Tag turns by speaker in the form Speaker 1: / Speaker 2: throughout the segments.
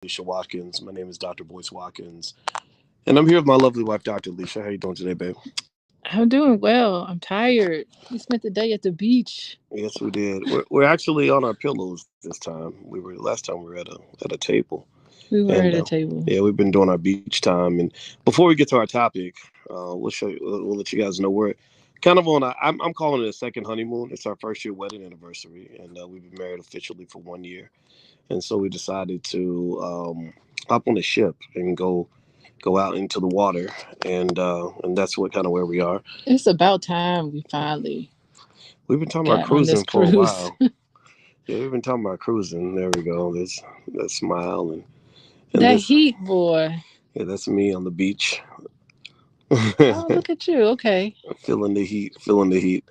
Speaker 1: Alicia Watkins. My name is Dr. Boyce Watkins, and I'm here with my lovely wife, Dr. Alicia. How you doing today, babe?
Speaker 2: I'm doing well. I'm tired. We spent the day at the beach.
Speaker 1: Yes, we did. We're actually on our pillows this time. We were last time we were at a table,
Speaker 2: We were
Speaker 1: and
Speaker 2: at a table.
Speaker 1: yeah, we've been doing our beach time. And before we get to our topic, we'll let you guys know we're kind of on. I'm calling it a second honeymoon. It's our first year wedding anniversary, and we've been married officially for 1 year. And so we decided to hop on a ship and go out into the water, and that's what kind of where we are.
Speaker 2: It's about time we finally
Speaker 1: We've been talking about
Speaker 2: got on this
Speaker 1: cruising for a
Speaker 2: cruise.
Speaker 1: while. Yeah, we've been talking about cruising. There we go. There's that smile and
Speaker 2: That
Speaker 1: this.
Speaker 2: heat, boy.
Speaker 1: Yeah, that's me on the beach,
Speaker 2: Oh, look at you. Okay.
Speaker 1: feeling the heat, feeling the heat.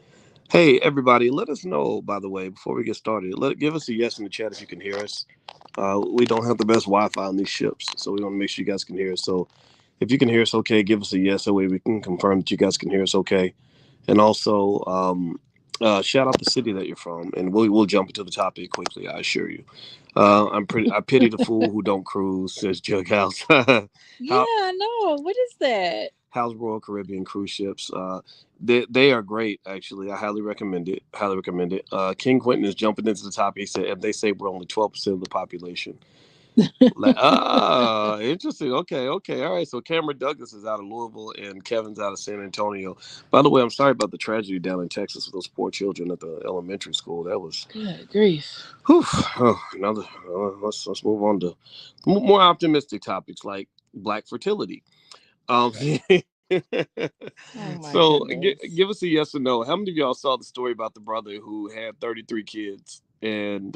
Speaker 1: Hey, everybody, let us know, by the way, before we get started. Give us a yes in the chat if you can hear us. We don't have the best Wi-Fi on these ships, so we want to make sure you guys can hear us. So if you can hear us okay, give us a yes. That way we can confirm that you guys can hear us okay. And also, shout out the city that you're from, and we'll jump into the topic quickly. I assure you. I pity the fool who don't cruise, says Jug House.
Speaker 2: Yeah,
Speaker 1: How
Speaker 2: I know. What is that?
Speaker 1: How's Royal Caribbean cruise ships? They are great, actually. I highly recommend it. Highly recommend it. King Quentin is jumping into the top. He said, if they say we're only 12% of the population. Like, interesting. Okay, okay. All right. So Cameron Douglas is out of Louisville and Kevin's out of San Antonio. By the way, I'm sorry about the tragedy down in Texas with those poor children at the elementary school. That was,
Speaker 2: Good grief.
Speaker 1: whew. Oh, another. Let's move on to more optimistic topics like black fertility. Um,
Speaker 2: Oh my
Speaker 1: so
Speaker 2: goodness.
Speaker 1: give us a yes or no. How many of y'all saw the story about the brother who had 33 kids and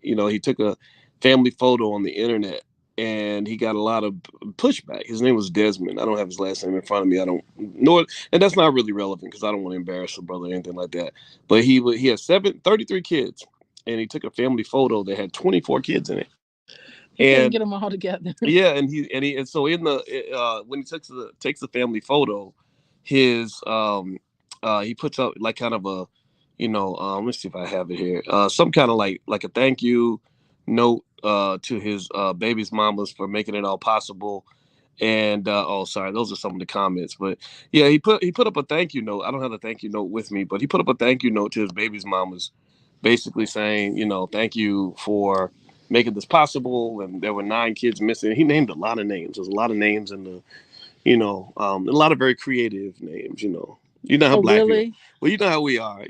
Speaker 1: he took a family photo on the internet and he got a lot of pushback. His name was Desmond. I don't have his last name in front of me. I don't know it, and that's not really relevant because I don't want to embarrass the brother or anything like that. But he had 33 kids and he took a family photo that had 24 kids in it.
Speaker 2: He
Speaker 1: And
Speaker 2: couldn't get them all together.
Speaker 1: yeah, and so in the when he takes the family photo, his he puts up like kind of a let's see if I have it here, some kind of like a thank you note to his baby's mamas for making it all possible. And oh, sorry, those are some of the comments. But yeah, he put up a thank you note. I don't have the thank you note with me, but he put up a thank you note to his baby's mamas, basically saying, thank you for making this possible. And there were 9 kids missing. He named a lot of names. There's a lot of names in the, a lot of very creative names. You know how
Speaker 2: Oh,
Speaker 1: black people.
Speaker 2: really?
Speaker 1: Well, you know how we are.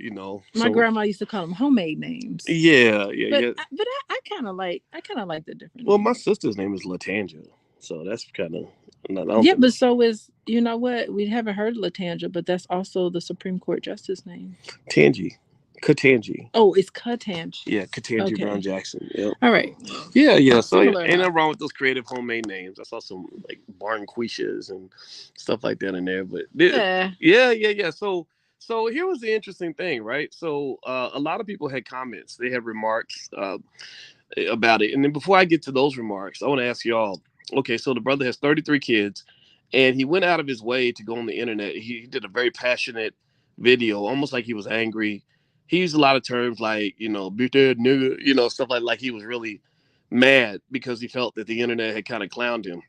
Speaker 2: My
Speaker 1: So
Speaker 2: grandma used to call them homemade names.
Speaker 1: yeah, yeah,
Speaker 2: But
Speaker 1: yeah.
Speaker 2: I kind of like the different
Speaker 1: Well, my
Speaker 2: names.
Speaker 1: sister's name is Latanja, so that's kind of. I don't
Speaker 2: Yeah,
Speaker 1: think
Speaker 2: but
Speaker 1: that's
Speaker 2: so is you know what? We haven't heard of Latanja, but that's also the Supreme Court justice name.
Speaker 1: Tangi, Katangi.
Speaker 2: Oh, it's Katanji.
Speaker 1: Yeah, Katanji Brown
Speaker 2: Okay.
Speaker 1: Jackson. Yep.
Speaker 2: All right. Well,
Speaker 1: Yeah, yeah. So ain't
Speaker 2: similar enough.
Speaker 1: nothing wrong with those creative homemade names. I saw some like Barnquishas and stuff like that in there. But
Speaker 2: Yeah.
Speaker 1: yeah, yeah, yeah. So here was the interesting thing, right? So a lot of people had comments. They had remarks about it. And then before I get to those remarks, I want to ask y'all. Okay, so the brother has 33 kids, and he went out of his way to go on the internet. He did a very passionate video, almost like he was angry. He used a lot of terms like, beat that nigga, stuff like he was really mad because he felt that the internet had kind of clowned him.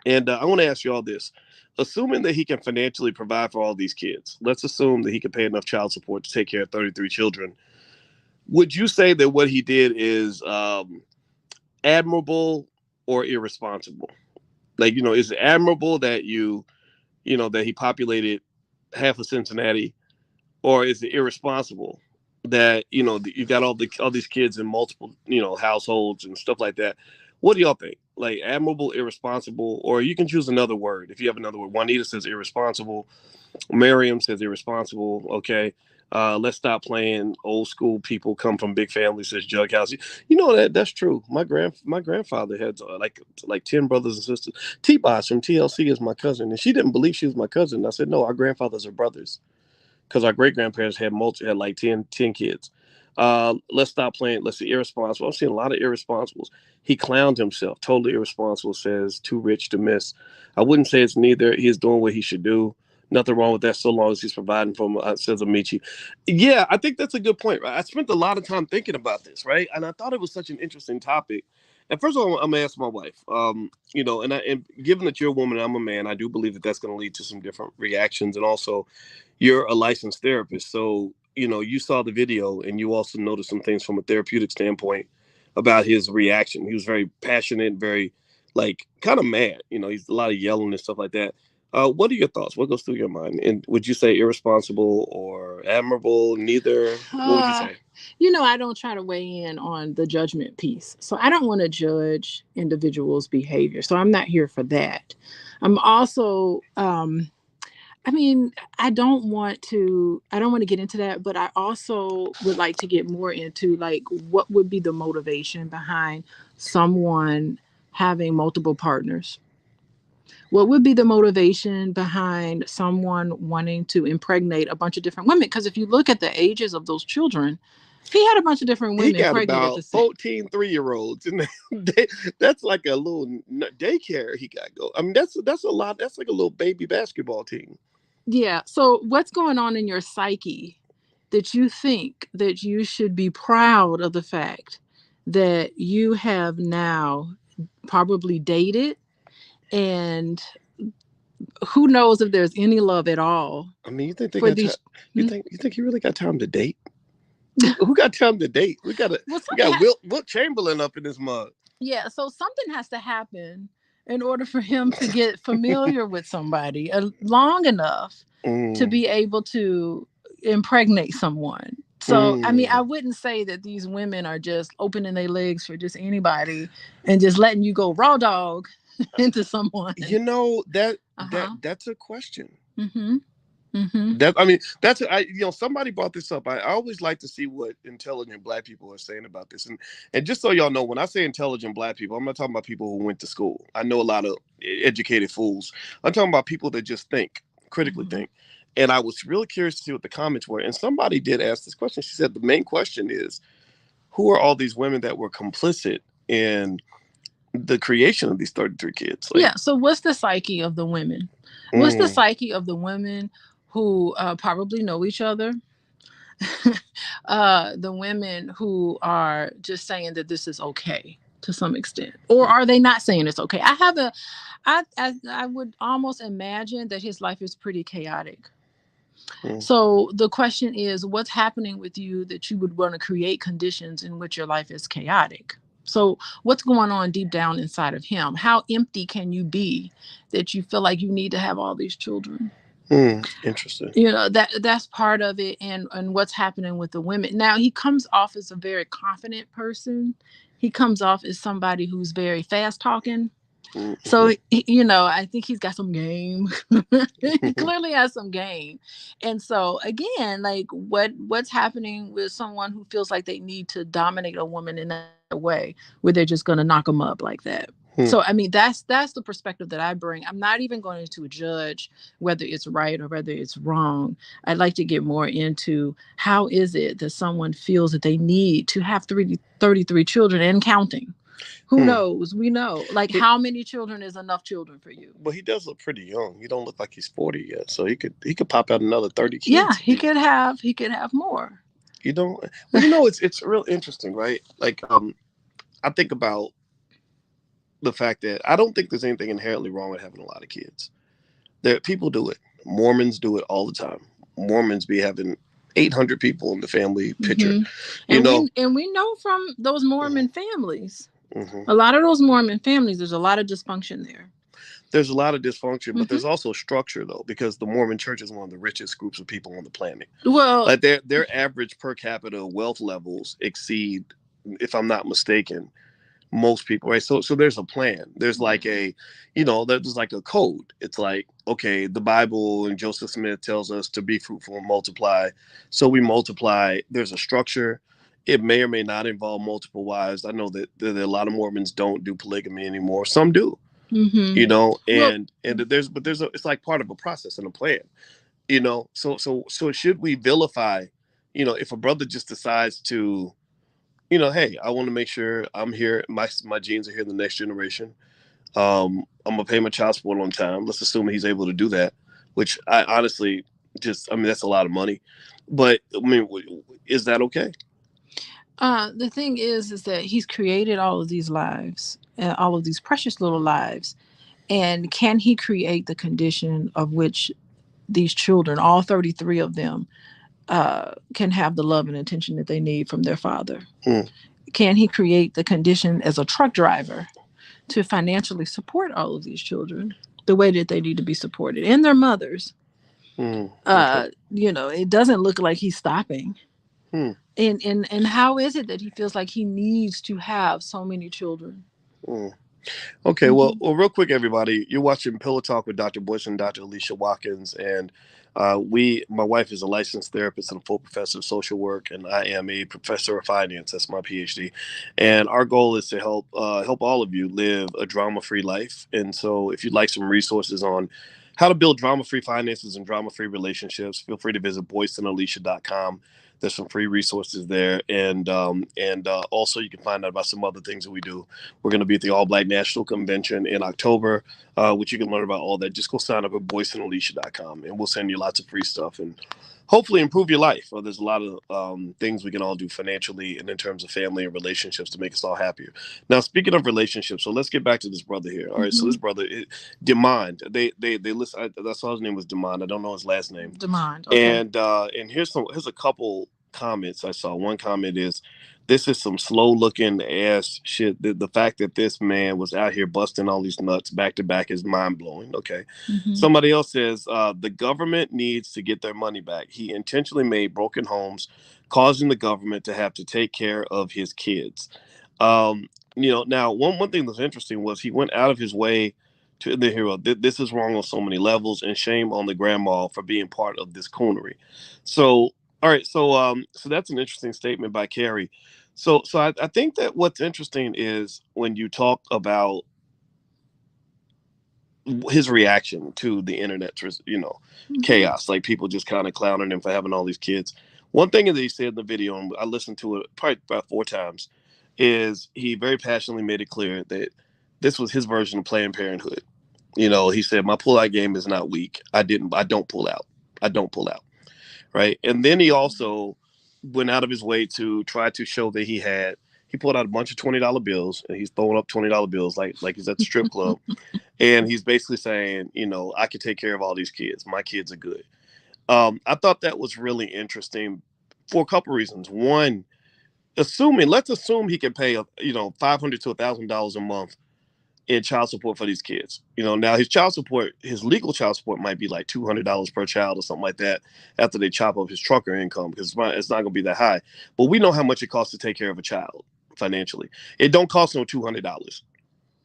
Speaker 1: And I want to ask you all this. Assuming that he can financially provide for all these kids, let's assume that he can pay enough child support to take care of 33 children. Would you say that what he did is admirable or irresponsible? Like, is it admirable that that he populated half of Cincinnati, or is it irresponsible that you got all these kids in multiple households and stuff like that? What do y'all think? Like admirable, irresponsible, or you can choose another word if you have another word. Juanita says irresponsible. Miriam says irresponsible. Okay. Let's stop playing old school people come from big families, says Jug House. You know that's true. My grandfather had like 10 brothers and sisters. T-Boss from TLC is my cousin, and she didn't believe she was my cousin. I said, no, our grandfathers are brothers because our great grandparents had like 10 kids. Let's stop playing. Let's see, irresponsible. I'm seeing a lot of irresponsibles. He clowned himself. Totally irresponsible. Says too rich to miss. I wouldn't say it's neither. He's doing what he should do. Nothing wrong with that, so long as he's providing for him, says Amici. Yeah, I think that's a good point. Right? I spent a lot of time thinking about this, right? And I thought it was such an interesting topic. And first of all, I'm gonna ask my wife. And given that you're a woman and I'm a man, I do believe that that's going to lead to some different reactions. And also, you're a licensed therapist, so you saw the video and you also noticed some things from a therapeutic standpoint about his reaction. He was very passionate, very like kind of mad. He's a lot of yelling and stuff like that. What are your thoughts? What goes through your mind? And would you say irresponsible or admirable? Neither. What would you say?
Speaker 2: I don't try to weigh in on the judgment piece. So I don't want to judge individuals' behavior. So I'm not here for that. I'm also, I don't want to get into that, but I also would like to get more into like what would be the motivation behind someone having multiple partners. What would be the motivation behind someone wanting to impregnate a bunch of different women? Because if you look at the ages of those children, he had a bunch of different women
Speaker 1: He got
Speaker 2: pregnant at
Speaker 1: about
Speaker 2: the same
Speaker 1: 14 3-year-olds, and that's like a little daycare he got go. I mean, that's a lot. That's like a little baby basketball team.
Speaker 2: Yeah. So what's going on in your psyche that you think that you should be proud of the fact that you have now probably dated, and who knows if there's any love at all?
Speaker 1: I mean, you think they got these... you think he really got time to date? Who got time to date? We got Wilt Chamberlain up in this mug.
Speaker 2: Yeah, so something has to happen in order for him to get familiar with somebody long enough to be able to impregnate someone. So, I wouldn't say that these women are just opening their legs for just anybody and just letting you go raw dog into someone.
Speaker 1: That's a question. Somebody brought this up. I always like to see what intelligent Black people are saying about this. And just so y'all know, when I say intelligent Black people, I'm not talking about people who went to school. I know a lot of educated fools. I'm talking about people that just think, critically think. And I was really curious to see what the comments were. And somebody did ask this question. She said the main question is, who are all these women that were complicit in the creation of these 33 kids?
Speaker 2: So what's the psyche of the women? What's the psyche of the women who probably know each other? The women who are just saying that this is okay to some extent, or are they not saying it's okay? I would almost imagine that his life is pretty chaotic. So the question is, what's happening with you that you would want to create conditions in which your life is chaotic? So what's going on deep down inside of him? How empty can you be that you feel like you need to have all these children?
Speaker 1: Interesting.
Speaker 2: That's part of it. And what's happening with the women. Now, he comes off as a very confident person. He comes off as somebody who's very fast talking. So, I think he's got some game. He clearly has some game. And so, again, like what's happening with someone who feels like they need to dominate a woman in that way, where they're just going to knock them up like that. So, that's the perspective that I bring. I'm not even going to judge whether it's right or whether it's wrong. I'd like to get more into how is it that someone feels that they need to have 33 children and counting. Who knows? We know. Like, how many children is enough children for you?
Speaker 1: But he does look pretty young. He don't look like he's 40 yet. So he could pop out another 30 kids.
Speaker 2: Yeah, he could have more.
Speaker 1: It's real interesting, right? Like, I think about the fact that I don't think there's anything inherently wrong with having a lot of kids. People do it. Mormons do it all the time. Mormons be having 800 people in the family picture.
Speaker 2: We know from those Mormon families, a lot of those Mormon families, there's a lot of dysfunction there.
Speaker 1: There's a lot of dysfunction, but there's also structure, though, because the Mormon Church is one of the richest groups of people on the planet. Well, like their average per capita wealth levels exceed, if I'm not mistaken, most people, right? So there's a plan. There's like there's like a code. It's like, okay, the Bible and Joseph Smith tells us to be fruitful and multiply. So we multiply. There's a structure. It may or may not involve multiple wives. I know that a lot of Mormons don't do polygamy anymore. Some do. It's like part of a process and a plan. So should we vilify, if a brother just decides to, hey, I want to make sure I'm here, my genes are here in the next generation. I'm gonna pay my child support on time. Let's assume he's able to do that, which I honestly that's a lot of money. But is that okay?
Speaker 2: The thing is that he's created all of these lives, all of these precious little lives, and can he create the condition of which these children, all 33 of them, can have the love and attention that they need from their father?
Speaker 1: Mm.
Speaker 2: Can he create the condition as a truck driver to financially support all of these children the way that they need to be supported and their mothers?
Speaker 1: Okay.
Speaker 2: It doesn't look like he's stopping.
Speaker 1: Mm.
Speaker 2: And how is it that he feels like he needs to have so many children?
Speaker 1: Mm. Okay,
Speaker 2: Mm-hmm.
Speaker 1: well, real quick, everybody, you're watching Pillow Talk with Dr. Bush and Dr. Alicia Watkins, and my wife is a licensed therapist and a full professor of social work, and I am a professor of finance. That's my PhD, and our goal is to help all of you live a drama-free life. And so, if you'd like some resources on how to build drama-free finances and drama-free relationships, feel free to visit boyceandalicia.com. There's some free resources there, and also you can find out about some other things that we do. We're going to be at the All Black National Convention in October, which you can learn about all that. Just go sign up at boyceandalicia.com, and we'll send you lots of free stuff and hopefully improve your life. There's a lot of things we can all do financially and in terms of family and relationships to make us all happier. Now, speaking of relationships, so let's get back to this brother here. All right, so this brother, Demand, they listen. I saw his name was Demand. I don't know his last name.
Speaker 2: Demand. Okay.
Speaker 1: And here's a couple comments I saw. One comment is, "This is some slow looking ass shit. The fact that this man was out here busting all these nuts back to back is mind blowing." Okay. Somebody else says, "The government needs to get their money back. He intentionally made broken homes, causing the government to have to take care of his kids." Now one thing that's interesting was he went out of his way to the hero. This is wrong on so many levels, and shame on the grandma for being part of this coonery. So, all right, so that's an interesting statement by Carrie. So I think that what's interesting is when you talk about his reaction to the internet, chaos, like people just kind of clowning him for having all these kids. One thing that he said in the video, and I listened to it probably about 4 times, is he very passionately made it clear that this was his version of Planned Parenthood. He said, "My pullout game is not weak. I don't pull out. I don't pull out." Right. And then he also went out of his way to try to show that he pulled out a bunch of $20 bills, and he's throwing up $20 bills like he's at the strip club. And he's basically saying, I can take care of all these kids. My kids are good. I thought that was really interesting for a couple reasons. One, let's assume he can pay, $500 to $1,000 a month in child support for these kids. Now his legal child support might be like $200 per child or something like that after they chop up his trucker income, because it's not going to be that high. But we know how much it costs to take care of a child financially. It don't cost no $200.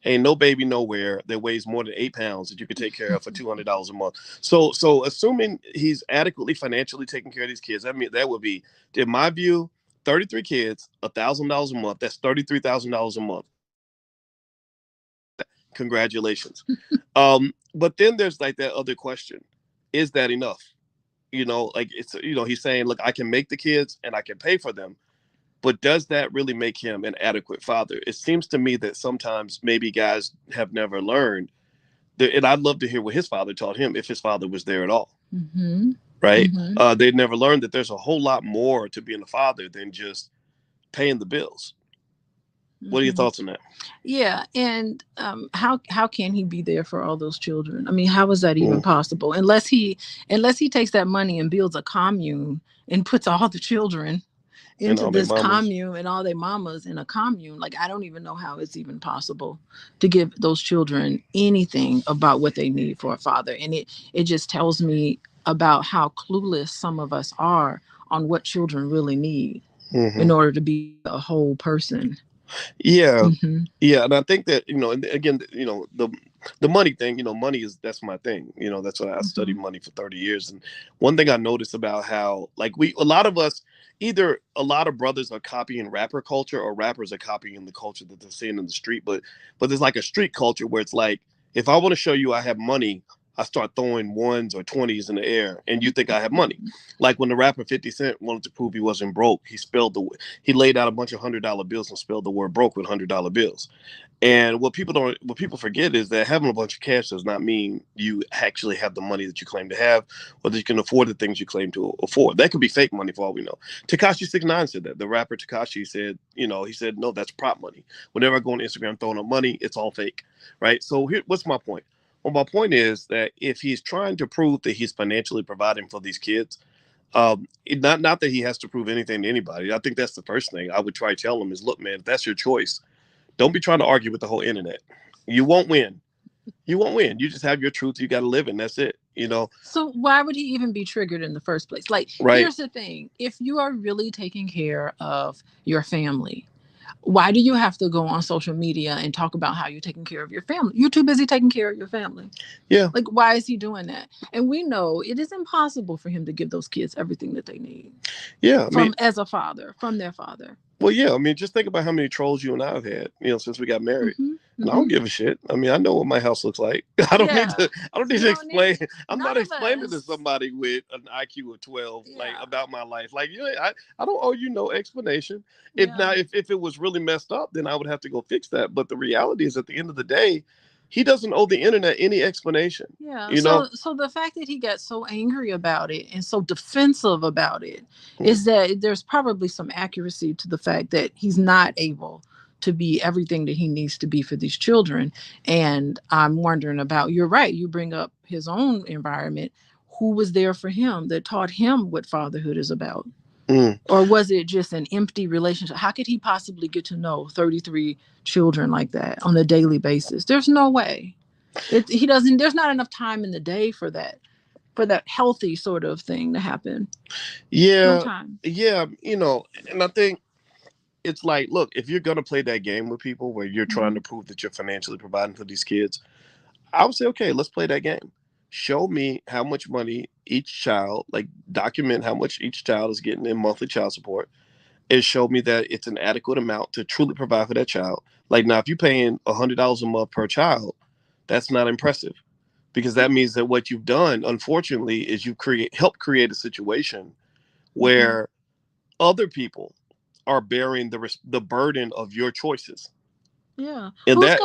Speaker 1: Ain't no baby nowhere that weighs more than 8 pounds that you could take care of for $200 a month. So assuming he's adequately financially taking care of these kids, I mean, that would be, in my view, 33 kids, $1,000 a month. That's $33,000 a month. Congratulations. But then there's like that other question: is that enough? Like he's saying, look, I can make the kids and I can pay for them, but does that really make him an adequate father? It seems to me that sometimes maybe guys have never learned that, and I'd love to hear what his father taught him, if his father was there at all. Right? They'd never learned that there's a whole lot more to being a father than just paying the bills. What are your thoughts on that?
Speaker 2: Yeah, and how can he be there for all those children? I mean, how is that even possible? Unless he takes that money and builds a commune and puts all the children into this commune and all their mamas in a commune. Like, I don't even know how it's even possible to give those children anything about what they need for a father. And it just tells me about how clueless some of us are on what children really need in order to be a whole person.
Speaker 1: Yeah. Yeah. And I think that, and again, the money thing, that's my thing. That's why I studied money for 30 years. And one thing I noticed about how, like, a lot of us, either a lot of brothers are copying rapper culture, or rappers are copying the culture that they're seeing in the street. But there's like a street culture where it's like, if I want to show you I have money, I start throwing ones or 20s in the air, and you think I have money. Like when the rapper 50 Cent wanted to prove he wasn't broke, he laid out a bunch of $100 bills and spelled the word broke with $100 bills. And what people forget is that having a bunch of cash does not mean you actually have the money that you claim to have, or that you can afford the things you claim to afford. That could be fake money for all we know. Tekashi 69 said that. The rapper Tekashi said, he said, no, that's prop money. Whenever I go on Instagram throwing up money, it's all fake, right? So what's my point? Well, my point is that if he's trying to prove that he's financially providing for these kids, not that he has to prove anything to anybody. I think that's the first thing I would try to tell him is, look, man, if that's your choice, don't be trying to argue with the whole internet. You won't win. You won't win. You just have your truth you got to live in. That's it.
Speaker 2: So why would he even be triggered in the first place? Like,
Speaker 1: right.
Speaker 2: Here's the thing. If you are really taking care of your family, why do you have to go on social media and talk about how you're taking care of your family? You're too busy taking care of your family.
Speaker 1: Yeah.
Speaker 2: Like, why is he doing that? And we know it is impossible for him to give those kids everything that they need.
Speaker 1: Yeah.
Speaker 2: As a father, from their father.
Speaker 1: Well, yeah. I mean, just think about how many trolls you and I have had, since we got married.
Speaker 2: Mm-hmm.
Speaker 1: And I don't give a shit. I mean, I know what my house looks like. I don't need to explain. I'm not explaining to somebody with an IQ of 12 like about my life. Like, I don't owe you no explanation. Now, if it was really messed up, then I would have to go fix that. But the reality is, at the end of the day, he doesn't owe the internet any explanation.
Speaker 2: Yeah. So the fact that he got so angry about it and so defensive about it is that there's probably some accuracy to the fact that he's not able to be everything that he needs to be for these children. And I'm wondering about, you're right, you bring up his own environment. Who was there for him that taught him what fatherhood is about? Or was it just an empty relationship? How could he possibly get to know 33 children like that on a daily basis? There's no way. There's not enough time in the day for that healthy sort of thing to happen.
Speaker 1: Yeah.
Speaker 2: No time.
Speaker 1: Yeah. And I think it's like, look, if you're going to play that game with people where you're trying to prove that you're financially providing for these kids, I would say, okay, let's play that game. Show me how much money each child, like document how much each child is getting in monthly child support, and show me that it's an adequate amount to truly provide for that child. Like, now, if you're paying $100 a month per child, that's not impressive, because that means that what you've done, unfortunately, is you helped create a situation where other people are bearing the burden of your choices.
Speaker 2: Yeah. And who's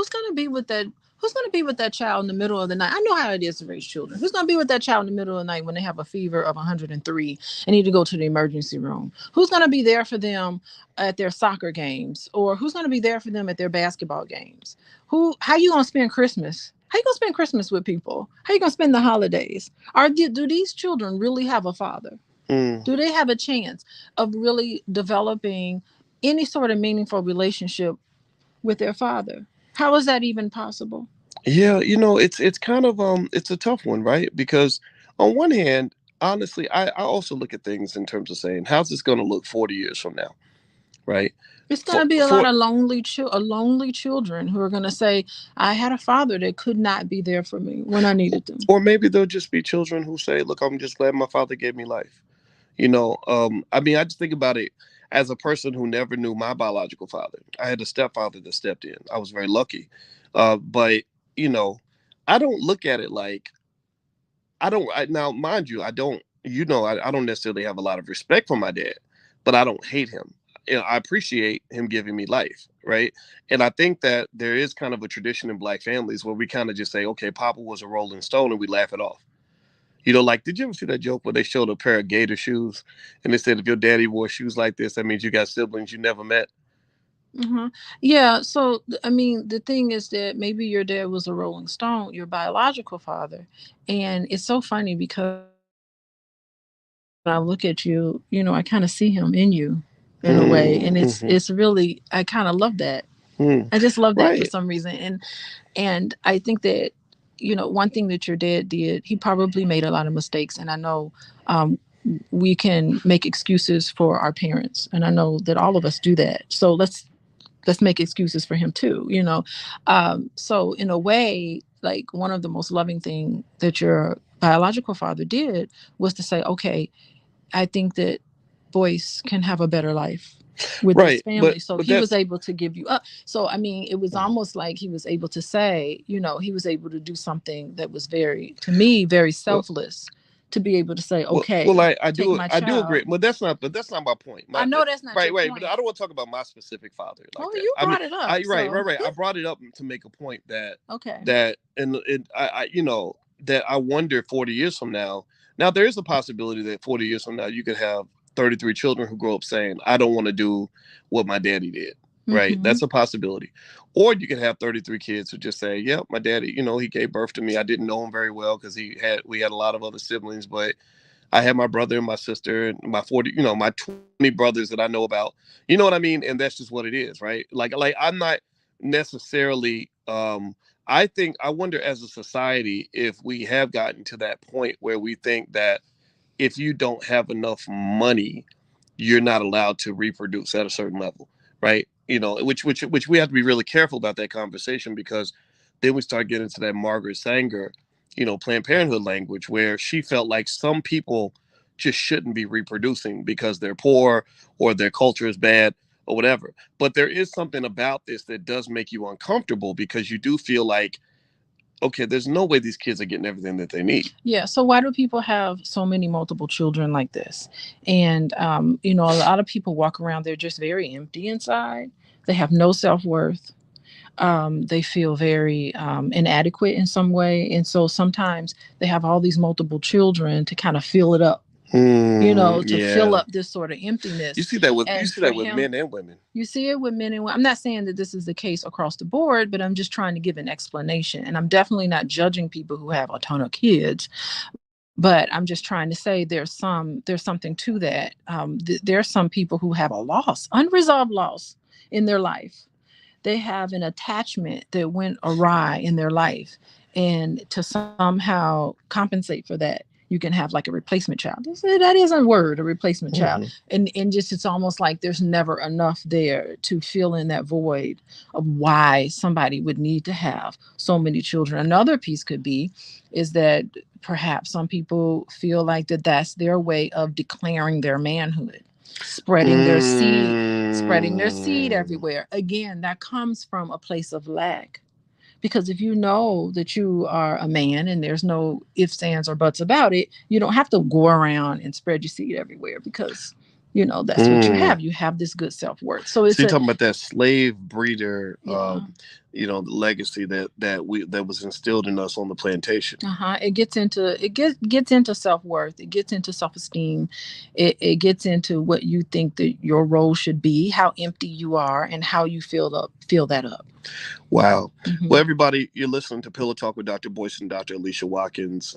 Speaker 2: gonna be with that? Who's going to be with that child in the middle of the night? I know how it is to raise children. Who's going to be with that child in the middle of the night when they have a fever of 103 and need to go to the emergency room? Who's going to be there for them at their soccer games? Or who's going to be there for them at their basketball games? How you going to spend Christmas? How you going to spend Christmas with people? How you going to spend the holidays? Do these children really have a father? Do they have a chance of really developing any sort of meaningful relationship with their father? How is that even possible?
Speaker 1: Yeah, it's kind of it's a tough one, right? Because on one hand, honestly, I also look at things in terms of saying, how's this going to look 40 years from now, right?
Speaker 2: It's going to be a lot of lonely children who are going to say, I had a father that could not be there for me when I needed them.
Speaker 1: Or maybe they'll just be children who say, look, I'm just glad my father gave me life. I mean, I just think about it as a person who never knew my biological father. I had a stepfather that stepped in. I was very lucky. But I don't look at it like, now, mind you, I don't necessarily have a lot of respect for my dad, but I don't hate him. I appreciate him giving me life, right? And I think that there is kind of a tradition in Black families where we kind of just say, okay, Papa was a Rolling Stone, and we laugh it off. Like, did you ever see that joke where they showed a pair of gator shoes and they said, if your daddy wore shoes like this, that means you got siblings you never met?
Speaker 2: Mm-hmm. Yeah. So, I mean, the thing is that maybe your dad was a Rolling Stone, your biological father. And it's so funny because when I look at you, I kind of see him in you in a way. And it's really, I kind of love that. I just love that for some reason. And I think that, one thing that your dad did, he probably made a lot of mistakes. And I know we can make excuses for our parents. And I know that all of us do that. So let's make excuses for him too, so in a way, like, one of the most loving thing that your biological father did was to say, okay, I think that Boyce can have a better life with this
Speaker 1: Right.
Speaker 2: family. So
Speaker 1: But
Speaker 2: he was
Speaker 1: that's
Speaker 2: able to give you up. So I mean, it was almost like he was able to say, he was able to do something that was very, to me, very
Speaker 1: well,
Speaker 2: selfless, to be able to say,
Speaker 1: well,
Speaker 2: okay,
Speaker 1: I
Speaker 2: take
Speaker 1: do
Speaker 2: my
Speaker 1: agree,
Speaker 2: child.
Speaker 1: but that's not my point.
Speaker 2: I know that's not your
Speaker 1: Right, but I
Speaker 2: point.
Speaker 1: don't want to talk about my specific father like
Speaker 2: Oh,
Speaker 1: that.
Speaker 2: you
Speaker 1: I mean,
Speaker 2: brought it up. So
Speaker 1: I brought it up to make a point that
Speaker 2: okay.
Speaker 1: and that I wonder 40 years from now. Now there is a possibility that 40 years from now you could have 33 children who grow up saying, "I don't want to do what my daddy did." Right,
Speaker 2: Mm-hmm.
Speaker 1: that's a possibility. Or you could have 33 kids who just say, "Yep, my daddy, he gave birth to me. I didn't know him very well because we had a lot of other siblings, but I had my brother and my sister and my 40, my 20 brothers that I know about. You know what I mean? And that's just what it is, right? Like I'm not necessarily I wonder as a society if we have gotten to that point where we think that if you don't have enough money, you're not allowed to reproduce at a certain level, right? Which we have to be really careful about that conversation, because then we start getting into that Margaret Sanger, Planned Parenthood language, where she felt like some people just shouldn't be reproducing because they're poor or their culture is bad or whatever. But there is something about this that does make you uncomfortable, because you do feel like, okay, there's no way these kids are getting everything that they need.
Speaker 2: Yeah. So why do people have so many multiple children like this? And a lot of people walk around, they're just very empty inside. They have no self-worth. They feel very inadequate in some way. And so sometimes they have all these multiple children to kind of fill it up, to fill
Speaker 1: Yeah.
Speaker 2: up this sort of emptiness.
Speaker 1: You
Speaker 2: And
Speaker 1: see
Speaker 2: for
Speaker 1: that with
Speaker 2: him,
Speaker 1: men and women.
Speaker 2: you see it with men and women. I'm not saying that this is the case across the board, but I'm just trying to give an explanation. And I'm definitely not judging people who have a ton of kids, but I'm just trying to say there's something to that. There are some people who have a loss, unresolved loss in their life. They have an attachment that went awry in their life, and to somehow compensate for that, you can have like a replacement child. That is a word, a replacement child. And just, it's almost like there's never enough there to fill in that void of why somebody would need to have so many children. Another piece could be is that perhaps some people feel like that's their way of declaring their manhood, spreading their seed everywhere. Again, that comes from a place of lack. Because if you know that you are a man and there's no ifs, ands, or buts about it, you don't have to go around and spread your seed everywhere, because that's what you have. You have this good self-worth. So
Speaker 1: you're talking about that slave breeder, legacy that was instilled in us on the plantation.
Speaker 2: It gets into self-worth. It gets into self-esteem. It gets into what you think that your role should be, how empty you are, and how you fill that up.
Speaker 1: Wow. Well, everybody, you're listening to Pillow Talk with Dr. Boyce and Dr. Alicia Watkins.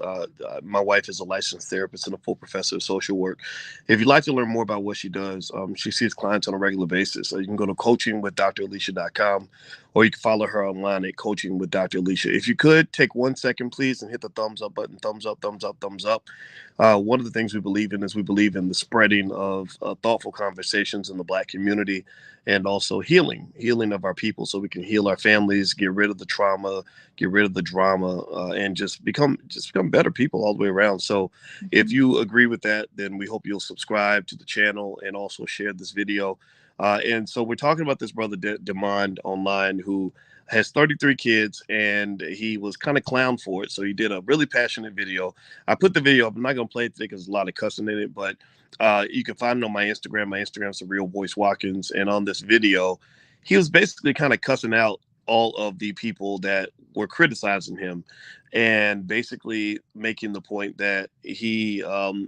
Speaker 1: My wife is a licensed therapist and a full professor of social work. If you'd like to learn more about what she does, she sees clients on a regular basis. So you can go to coachingwithdralicia.com, or you can follow her online at Coaching with Dr. Alicia. If you could take 1 second, please, and hit the thumbs up button. Thumbs up, thumbs up, thumbs up. One of the things we believe in is we believe in the spreading of thoughtful conversations in the Black community, and also healing of our people, so we can heal our families, get rid of the trauma, get rid of the drama, and just become better people all the way around. So if you agree with that, then we hope you'll subscribe to the channel and also share this video. And so we're talking about this brother Demond online, who has 33 kids, and he was kind of clowned for it. So he did a really passionate video. I put the video up. I'm not going to play it today because there's a lot of cussing in it, but you can find it on my Instagram. My Instagram's The Real Boyce Watkins. And on this video, he was basically kind of cussing out all of the people that were criticizing him, and basically making the point that he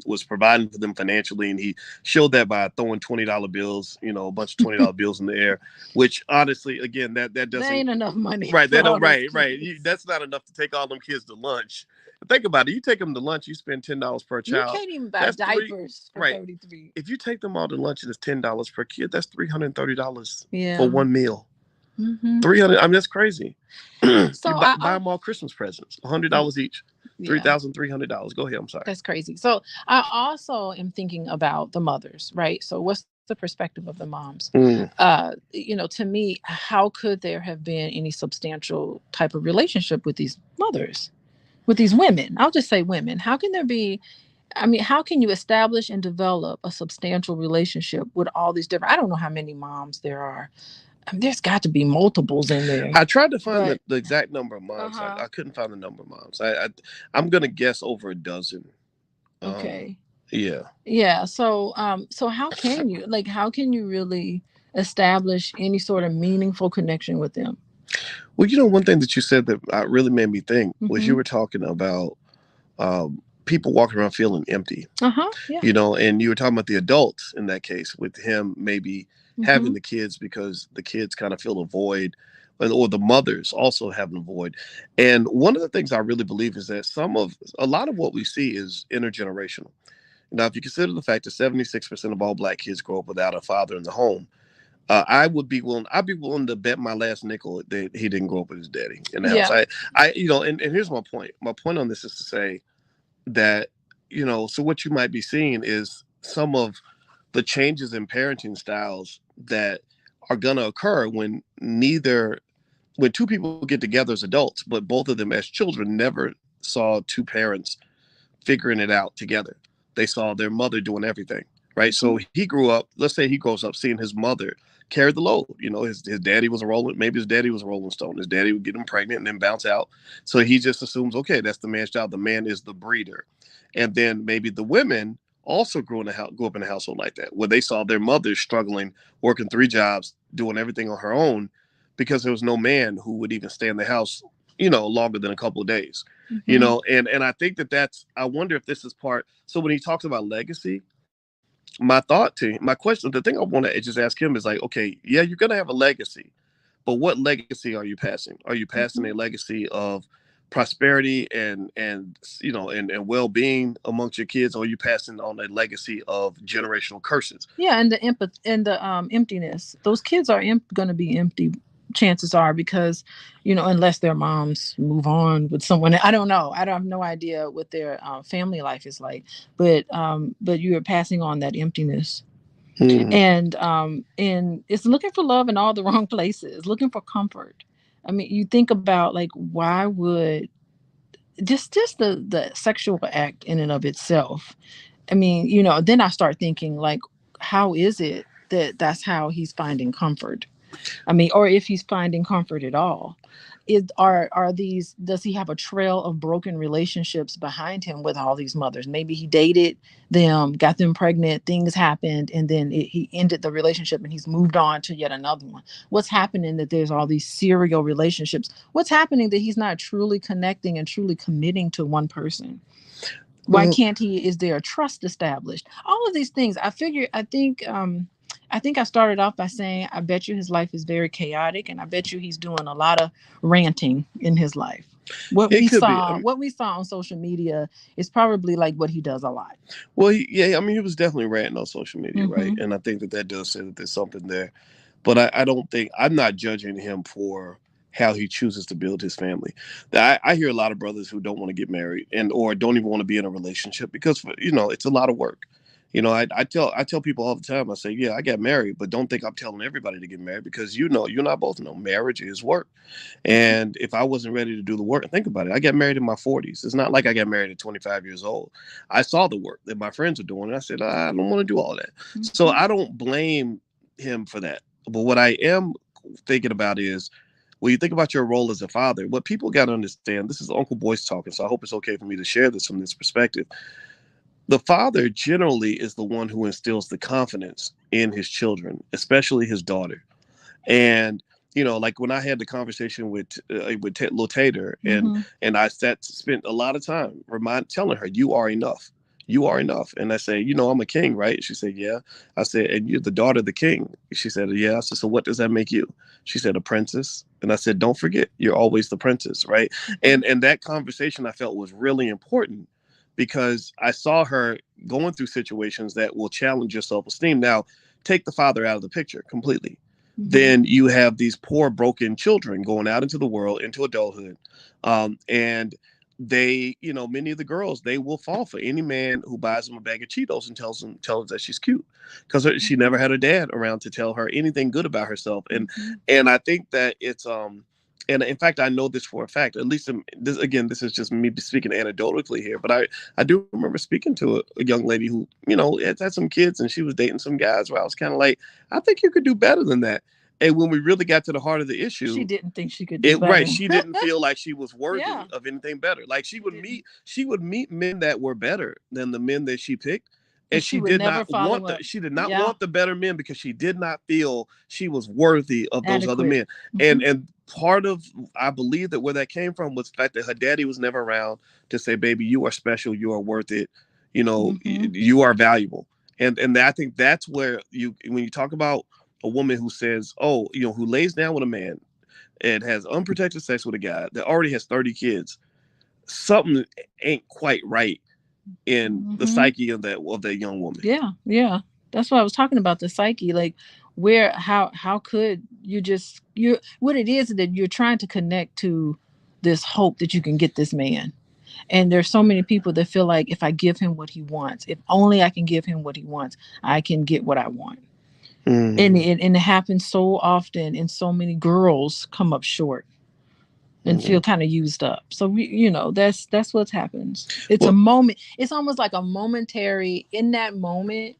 Speaker 1: was providing for them financially. And he showed that by throwing $20 bills, a bunch of $20 bills in the air, which honestly, again, that doesn't,
Speaker 2: that ain't enough money.
Speaker 1: Right. That's not enough to take all them kids to lunch. Think about it. You take them to lunch, you spend $10 per child.
Speaker 2: You can't even buy diapers for 33.
Speaker 1: If you take them all to lunch and it's $10 per kid, that's $330 for one meal. 300. I mean, that's crazy. So buy them all Christmas presents, $100 each, $3,300. Go ahead. I'm sorry.
Speaker 2: That's crazy. So I also am thinking about the mothers, right? So what's the perspective of the moms? To me, how could there have been any substantial type of relationship with these mothers, with these women? I'll just say women. How can there be I mean, how can you establish and develop a substantial relationship with all these different? I don't know how many moms there are. I mean, there's got to be multiples in there.
Speaker 1: I tried to find
Speaker 2: But
Speaker 1: the exact number of moms.
Speaker 2: uh-huh.
Speaker 1: I couldn't find the number of moms. I'm gonna guess over a dozen.
Speaker 2: Okay.
Speaker 1: Yeah.
Speaker 2: Yeah. So how can you really establish any sort of meaningful connection with them?
Speaker 1: Well, one thing that you said that really made me think was you were talking about people walking around feeling empty.
Speaker 2: Yeah.
Speaker 1: And you were talking about the adults in that case with him maybe having the kids because the kids kind of feel a void, or the mothers also having a void. And one of the things I really believe is that a lot of what we see is intergenerational. Now, if you consider the fact that 76% of all Black kids grow up without a father in the home, I'd be willing to bet my last nickel that he didn't grow up with his daddy in the house. And here's my point. My point on this is to say that, so what you might be seeing is some of the changes in parenting styles that are going to occur when two people get together as adults, but both of them as children never saw two parents figuring it out together. They saw their mother doing everything, right? So he grew up, let's say he grows up seeing his mother carry the load. His daddy was maybe his daddy was a Rolling Stone. His daddy would get him pregnant and then bounce out. So he just assumes, okay, that's the man's job. The man is the breeder. And then maybe the women also grew up in a household like that, where they saw their mother struggling, working 3 jobs, doing everything on her own, because there was no man who would even stay in the house, longer than a couple of days. And I think I wonder if this is part. So when he talks about legacy, my question, the thing I want to just ask him is like, okay, yeah, you're going to have a legacy, but what legacy are you passing? Are you passing a legacy of prosperity and well-being amongst your kids, or are you passing on a legacy of generational curses?
Speaker 2: Yeah, and the emptiness. Those kids are going to be empty, chances are, because unless their moms move on with someone. I don't know. I don't have no idea what their family life is like, but you are passing on that emptiness. And it's looking for love in all the wrong places, looking for comfort. I mean, you think about, like, why would just the sexual act in and of itself. I mean, then I start thinking, like, how is it that that's how he's finding comfort? I mean, or if he's finding comfort at all. Does he have a trail of broken relationships behind him with all these mothers? Maybe he dated them, got them pregnant, things happened, and then he ended the relationship and he's moved on to yet another one. What's happening that there's all these serial relationships? What's happening that he's not truly connecting and truly committing to one person? Why can't he? Is there a trust established? All of these things. I think I started off by saying, I bet you his life is very chaotic, and I bet you he's doing a lot of ranting in his life. What we saw on social media is probably like what he does a lot.
Speaker 1: Well, he was definitely ranting on social media, right? And I think that does say that there's something there. But I'm not judging him for how he chooses to build his family. I hear a lot of brothers who don't want to get married or don't even want to be in a relationship because, it's a lot of work. I tell people all the time, I say, yeah, I got married, but don't think I'm telling everybody to get married, because you and I both know marriage is work. And if I wasn't ready to do the work, think about it. I got married in my 40s. It's not like I got married at 25 years old. I saw the work that my friends were doing, and I said, I don't want to do all that. So I don't blame him for that. But what I am thinking about is, when you think about your role as a father, what people got to understand, this is Uncle Boyce talking, so I hope it's okay for me to share this from this perspective. The father generally is the one who instills the confidence in his children, especially his daughter. And, like when I had the conversation with Lil Tater, and I spent a lot of time telling her, you are enough. You are enough. And I say, I'm a king, right? She said, yeah. I said, and you're the daughter of the king. She said, yeah. I said, so what does that make you? She said, a princess. And I said, don't forget, you're always the princess, right? And that conversation I felt was really important, because I saw her going through situations that will challenge your self-esteem. Now, take the father out of the picture completely. Then you have these poor, broken children going out into the world, into adulthood. And they, many of the girls, they will fall for any man who buys them a bag of Cheetos and tells her that she's cute, because she never had her dad around to tell her anything good about herself. And I think that it's And in fact, I know this for a fact. At least this, again, this is just me speaking anecdotally here, but I do remember speaking to a young lady who, had some kids, and she was dating some guys where I was kind of like, I think you could do better than that. And when we really got to the heart of the issue,
Speaker 2: she didn't think she could do better.
Speaker 1: Right, she didn't feel like she was worthy
Speaker 2: Yeah.
Speaker 1: of anything better. Like she would meet men that were better than the men that she picked. And she did not want want the better men because she did not feel she was worthy of those other men. And part of, I believe that where that came from was the fact that her daddy was never around to say, baby, you are special, you are worth it, you are valuable. And I think that's where when you talk about a woman who says, who lays down with a man and has unprotected sex with a guy that already has 30 kids, something ain't quite right in the psyche of that young woman.
Speaker 2: Yeah. That's what I was talking about, the psyche. Like, how could what it is that you're trying to connect to this hope that you can get this man. And there's so many people that feel like if I give him what he wants, if only I can give him what he wants, I can get what I want. And it happens so often, and so many girls come up short and feel kind of used up. So that's what happens. It's a moment. It's almost like a momentary in that moment,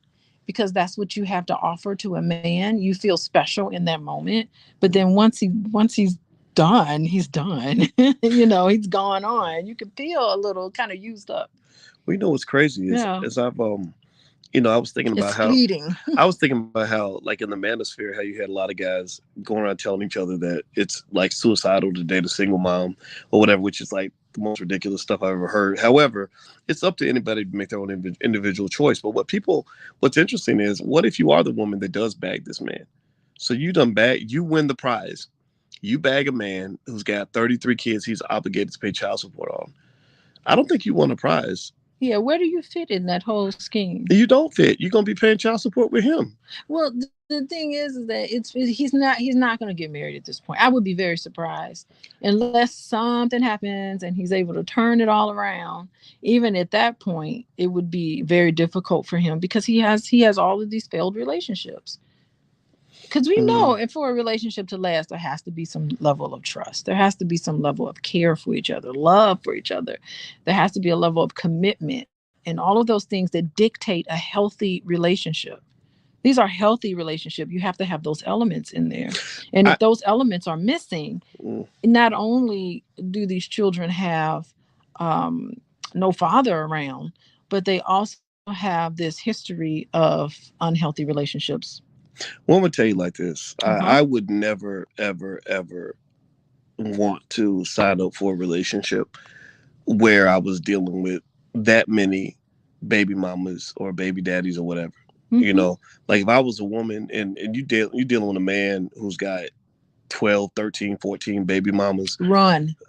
Speaker 2: because that's what you have to offer to a man. You feel special in that moment, but then once he's done, he's done. He's gone on. You can feel a little kind of used up.
Speaker 1: Well, what's crazy is I've I was thinking about how like in the manosphere, how you had a lot of guys going around telling each other that it's like suicidal to date a single mom or whatever, which is like the most ridiculous stuff I've ever heard. However, it's up to anybody to make their own individual choice. But what's interesting is, what if you are the woman that does bag this man? So you win the prize. You bag a man who's got 33 kids he's obligated to pay child support on. I don't think you won a prize.
Speaker 2: Yeah, where do you fit in that whole scheme?
Speaker 1: You don't fit. You're gonna be paying child support with him.
Speaker 2: Well, the thing is that he's not gonna get married at this point. I would be very surprised unless something happens and he's able to turn it all around. Even at that point, it would be very difficult for him because he has all of these failed relationships. Because we know, and for a relationship to last, there has to be some level of trust. There has to be some level of care for each other, love for each other. There has to be a level of commitment and all of those things that dictate a healthy relationship. These are healthy relationships. You have to have those elements in there. And if those elements are missing, not only do these children have no father around, but they also have this history of unhealthy relationships.
Speaker 1: Well, I'm gonna tell you like this. I would never, ever, ever want to sign up for a relationship where I was dealing with that many baby mamas or baby daddies or whatever. Like if I was a woman and you dealing with a man who's got 12, 13, 14 baby mamas,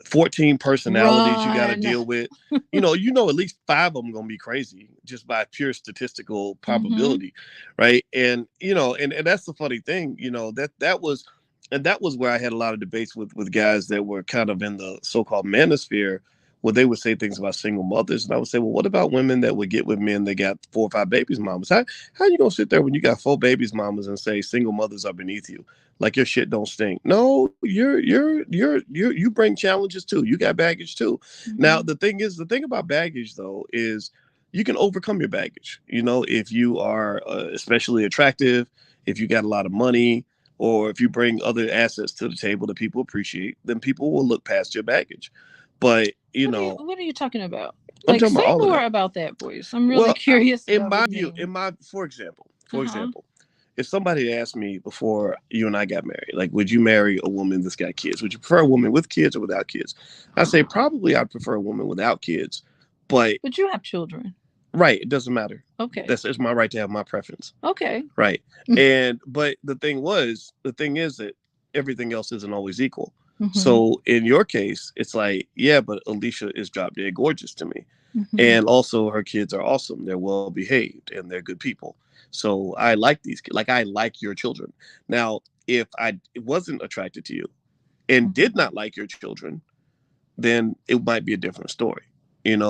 Speaker 1: 14 personalities you got to deal with. At least 5 of them gonna be crazy just by pure statistical probability, right? And and that's the funny thing, that was where I had a lot of debates with guys that were kind of in the so-called manosphere, where they would say things about single mothers, and I would say, well, what about women that would get with men that got 4 or 5 babies mamas? How you gonna sit there when you got 4 babies mamas and say single mothers are beneath you, like your shit don't stink? No, you bring challenges too. You got baggage too. Now the thing about baggage though is you can overcome your baggage. If you are especially attractive, if you got a lot of money, or if you bring other assets to the table that people appreciate, then people will look past your baggage. But
Speaker 2: what are you talking about? Like, say more about that, boys. I'm really curious.
Speaker 1: For example, if somebody asked me before you and I got married, like, would you marry a woman that's got kids? Would you prefer a woman with kids or without kids? I say probably I'd prefer a woman without kids, but
Speaker 2: you have children,
Speaker 1: right? It doesn't matter.
Speaker 2: Okay,
Speaker 1: it's my right to have my preference.
Speaker 2: Okay,
Speaker 1: right. But the thing is that everything else isn't always equal. So in your case, it's like, yeah, but Alicia is drop dead gorgeous to me. And also her kids are awesome. They're well behaved and they're good people. So I like these kids. Like, I like your children. Now, if I wasn't attracted to you and did not like your children, then it might be a different story, And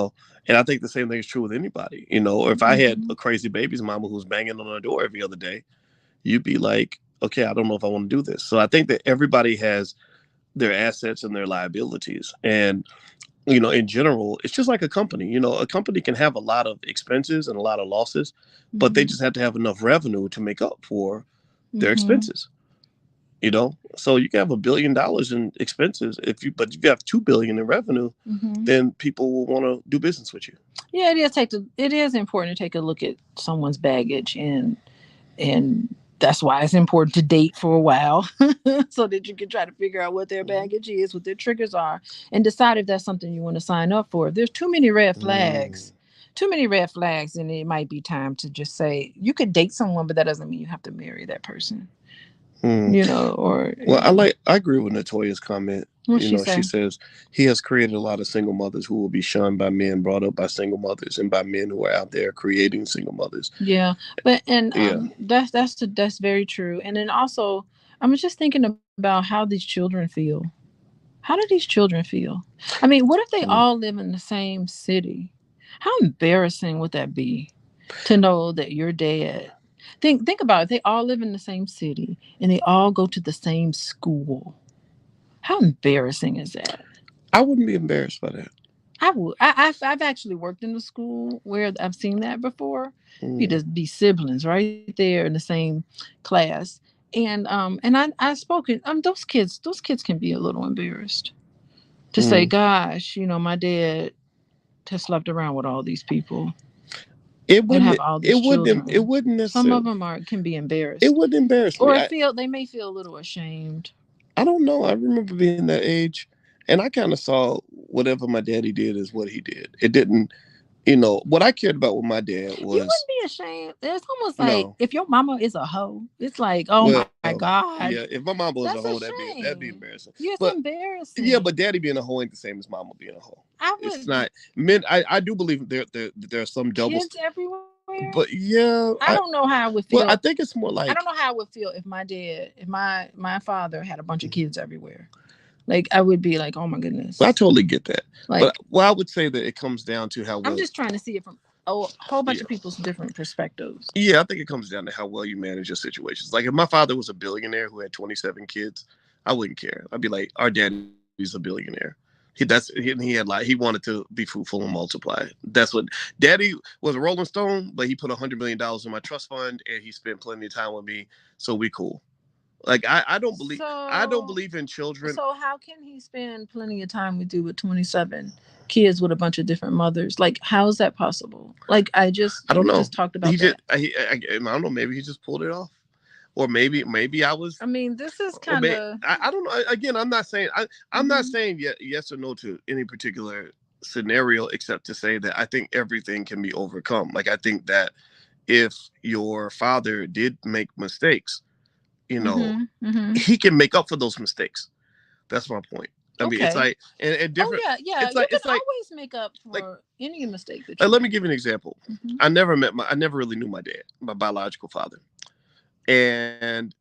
Speaker 1: I think the same thing is true with anybody, or if I had a crazy baby's mama who's banging on the door every other day, you'd be like, okay, I don't know if I want to do this. So I think that everybody has their assets and their liabilities. And in general, it's just like a company. A company can have a lot of expenses and a lot of losses, but they
Speaker 2: Mm-hmm.
Speaker 1: just have to have enough revenue to make up for their
Speaker 2: Mm-hmm.
Speaker 1: expenses. So you can have $1 billion in expenses but if you have 2 billion in revenue,
Speaker 2: Mm-hmm.
Speaker 1: then people will want to do business with you.
Speaker 2: Yeah, it is important to take a look at someone's baggage, and that's why it's important to date for a while so that you can try to figure out what their
Speaker 1: Hmm.
Speaker 2: baggage is, what their triggers are, and decide if that's something you want to sign up for. If there's
Speaker 1: Mm.
Speaker 2: too many red flags, then it might be time to just say you could date someone, but that doesn't mean you have to marry that person.
Speaker 1: Mm.
Speaker 2: Or
Speaker 1: Well, I agree with Natoya's comment.
Speaker 2: what she
Speaker 1: She
Speaker 2: say?
Speaker 1: says he has created a lot of single mothers who will be shunned by men brought up by single mothers and by men who are out there creating single mothers.
Speaker 2: Yeah, but and
Speaker 1: Yeah.
Speaker 2: that's very true. And then also, I'm just thinking about how these children feel. How do these children feel? I mean, what if they
Speaker 1: Mm.
Speaker 2: all live in the same city? How embarrassing would that be to know that your dad? Think about it. They all live in the same city and they all go to the same school. How embarrassing is that?
Speaker 1: I wouldn't be embarrassed by that.
Speaker 2: I would. I've actually worked in a school where I've seen that before. You
Speaker 1: Mm.
Speaker 2: just be siblings right there in the same class, and I spoken. Those kids can be a little embarrassed to say,
Speaker 1: Mm.
Speaker 2: "Gosh, my dad has slept around with all these people
Speaker 1: It
Speaker 2: and
Speaker 1: wouldn't.
Speaker 2: have all
Speaker 1: It
Speaker 2: these
Speaker 1: wouldn't. It
Speaker 2: children."
Speaker 1: wouldn't
Speaker 2: Some of
Speaker 1: necessarily.
Speaker 2: them are can be
Speaker 1: It
Speaker 2: embarrassed,
Speaker 1: wouldn't embarrass me.
Speaker 2: or feel they may feel a little ashamed.
Speaker 1: I don't know. I remember being that age, and I kind of saw whatever my daddy did is what he did. It didn't. What I cared about with my dad
Speaker 2: You
Speaker 1: was
Speaker 2: wouldn't be ashamed. It's almost like
Speaker 1: no.
Speaker 2: if your mama is a hoe, it's like, oh my
Speaker 1: Well,
Speaker 2: God,
Speaker 1: yeah. If my mom was a
Speaker 2: that's
Speaker 1: hoe,
Speaker 2: a
Speaker 1: that'd be
Speaker 2: shame.
Speaker 1: embarrassing.
Speaker 2: Yeah, it's
Speaker 1: But yeah,
Speaker 2: embarrassing.
Speaker 1: but daddy being a hoe ain't the same as mama being a hoe.
Speaker 2: I
Speaker 1: It's
Speaker 2: would
Speaker 1: not. Men, I do believe there are some doubles,
Speaker 2: kids everywhere.
Speaker 1: but yeah,
Speaker 2: I don't know how I would feel.
Speaker 1: well, I think it's more
Speaker 2: I don't know
Speaker 1: like.
Speaker 2: how I would feel if my dad, if my father had a bunch of kids everywhere. Like I would be like, oh my
Speaker 1: I
Speaker 2: goodness.
Speaker 1: totally get that, but
Speaker 2: Like
Speaker 1: I would say that it comes down to how
Speaker 2: I'm
Speaker 1: well.
Speaker 2: just trying to see it from a whole bunch
Speaker 1: Yeah,
Speaker 2: of people's different perspectives.
Speaker 1: yeah, I think it comes down to how well you manage your situations. Like if my father was a billionaire who had 27 kids, I wouldn't care. I'd be like, our daddy's a billionaire. He had like he wanted to be fruitful and multiply. That's what daddy was, a Rolling Stone, but he put $100 million in my trust fund and he spent plenty of time with me, so we cool. Like I don't
Speaker 2: So
Speaker 1: believe in children.
Speaker 2: so how can he spend plenty of time with you with 27 kids with a bunch of different mothers? Like how is that possible? Like
Speaker 1: I don't
Speaker 2: we
Speaker 1: know.
Speaker 2: just talked
Speaker 1: He
Speaker 2: about
Speaker 1: just
Speaker 2: that.
Speaker 1: I don't know. Maybe he just pulled it off, or maybe I was,
Speaker 2: I mean, this is
Speaker 1: or
Speaker 2: kind
Speaker 1: maybe
Speaker 2: of
Speaker 1: I don't know. Again, I'm not
Speaker 2: mhm.
Speaker 1: saying yes or no to any particular scenario, except to say that I think everything can be overcome. Like I think that if your father did make mistakes, you know,
Speaker 2: Mhm. Mhm.
Speaker 1: he can make up for those mistakes. That's my point. I mean, it's
Speaker 2: Okay.
Speaker 1: like and
Speaker 2: Oh
Speaker 1: different.
Speaker 2: yeah, yeah. You can
Speaker 1: It's like
Speaker 2: always make up
Speaker 1: like
Speaker 2: for any mistake that you
Speaker 1: let me
Speaker 2: make.
Speaker 1: give you an example.
Speaker 2: Mhm.
Speaker 1: I never really knew my dad, my biological father, and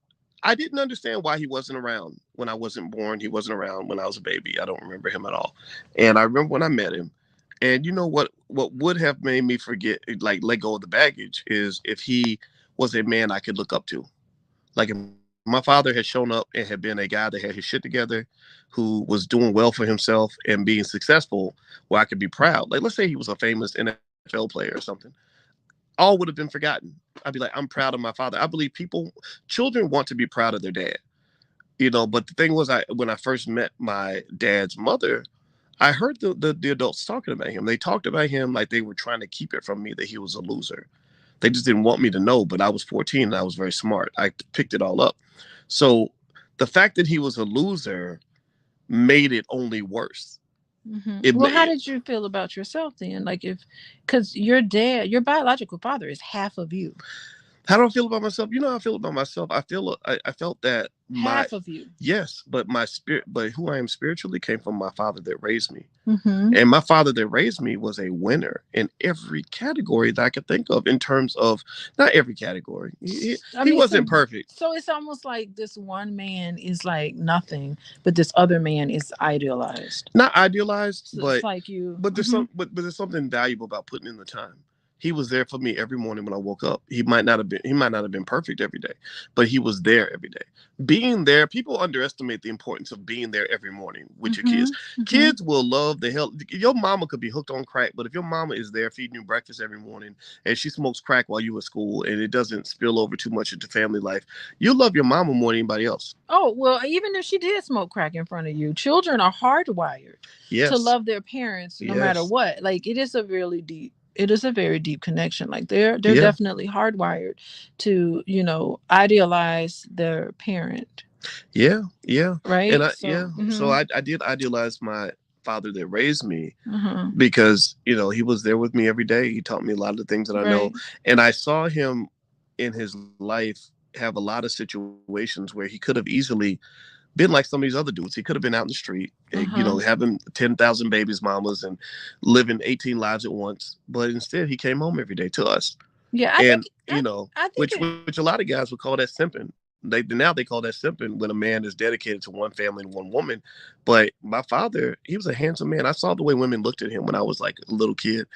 Speaker 1: I didn't understand why he wasn't around when I wasn't born. He wasn't around when I was a baby. I don't remember him at all. And I remember when I met him. And you know what would have made me forget, like let go of the baggage, is if he was a man I could look up to. Like if my father had shown up and had been a guy that had his shit together, who was doing well for himself and being successful, where I could be proud. Like let's say he was a famous NFL player or something, all would have been forgotten. I'd be like, I'm proud of my father. I believe children want to be proud of their dad. But the thing was, when I first met my dad's mother, I heard the adults talking about him. They talked about him like they were trying to keep it from me that he was a loser. They just didn't want me to know. But I was 14 and I was very smart. I picked it all up. So the fact that he was a loser made it only worse.
Speaker 2: Well, how
Speaker 1: It
Speaker 2: did you feel about yourself then? Like if, because your dad, your biological father is half of you,
Speaker 1: How do I feel about myself? You know how I feel about myself. I felt that my
Speaker 2: half of you.
Speaker 1: yes, but my spirit, but who I am spiritually came from my father that raised me.
Speaker 2: Mm-hmm.
Speaker 1: And my father that raised me was a winner in every category that I could think of, in terms of not every category.
Speaker 2: I
Speaker 1: He
Speaker 2: mean, so
Speaker 1: wasn't perfect.
Speaker 2: so it's almost like this one man is like nothing, but this other man is idealized.
Speaker 1: Not idealized,
Speaker 2: So it's like you.
Speaker 1: but
Speaker 2: Mm-hmm.
Speaker 1: there's something valuable about putting in the time. he was there for me every morning when I woke up. He might not have been perfect every day, but he was there every day. Being there, people underestimate the importance of being there every morning with your
Speaker 2: Mm-hmm.
Speaker 1: kids.
Speaker 2: Mm-hmm.
Speaker 1: Kids will love the hell. Your mama could be hooked on crack, but if your mama is there feeding you breakfast every morning and she smokes crack while you at school and it doesn't spill over too much into family life, you love your mama more than anybody else.
Speaker 2: Oh, well, even if she did smoke crack in front of you, children are hardwired to
Speaker 1: Yes.
Speaker 2: love their parents no matter
Speaker 1: Yes.
Speaker 2: what. Like it is a very deep connection. Like they're
Speaker 1: Yeah.
Speaker 2: definitely hardwired to, idealize their parent,
Speaker 1: Yeah. Yeah. And
Speaker 2: right?
Speaker 1: I
Speaker 2: So,
Speaker 1: yeah. So I did idealize my father that raised me because he was there with me every day. He taught me a lot of the things that I know,
Speaker 2: right.
Speaker 1: and I saw him in his life have a lot of situations where he could have easily been like some of these other dudes. He could have been out in the street,
Speaker 2: Uh-huh.
Speaker 1: having 10,000 babies, mamas, and living 18 lives at once. But instead, he came home every day to us,
Speaker 2: Yeah, I think
Speaker 1: and
Speaker 2: I think
Speaker 1: which
Speaker 2: it
Speaker 1: a lot of guys would call that simping. Now they call that simping when a man is dedicated to one family and one woman. But my father, he was a handsome man. I saw the way women looked at him when I was like a little kid,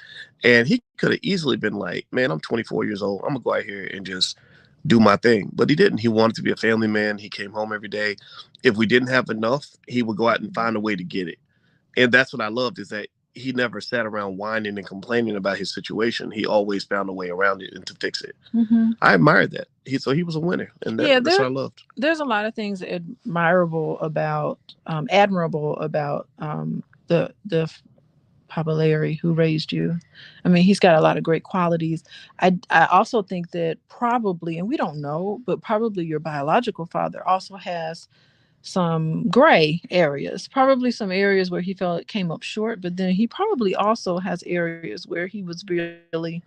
Speaker 1: and he could have easily been like, "Man, I'm 24 years old. I'm gonna go out here and just do my thing." But he didn't. He wanted to be a family man. He came home every day. If we didn't have enough, he would go out and find a way to get it. And that's what I loved, is that he never sat around whining and complaining about his situation. He always found a way around it and to fix it.
Speaker 2: hmm
Speaker 1: I admired that. He was a winner, and
Speaker 2: yeah,
Speaker 1: that's what I loved.
Speaker 2: there's a lot of things admirable about the Papalari who raised you. I mean, he's got a lot of great qualities. I also think that probably, and we don't know, but probably your biological father also has some gray areas, probably some areas where he felt it came up short, but then he probably also has areas where he was really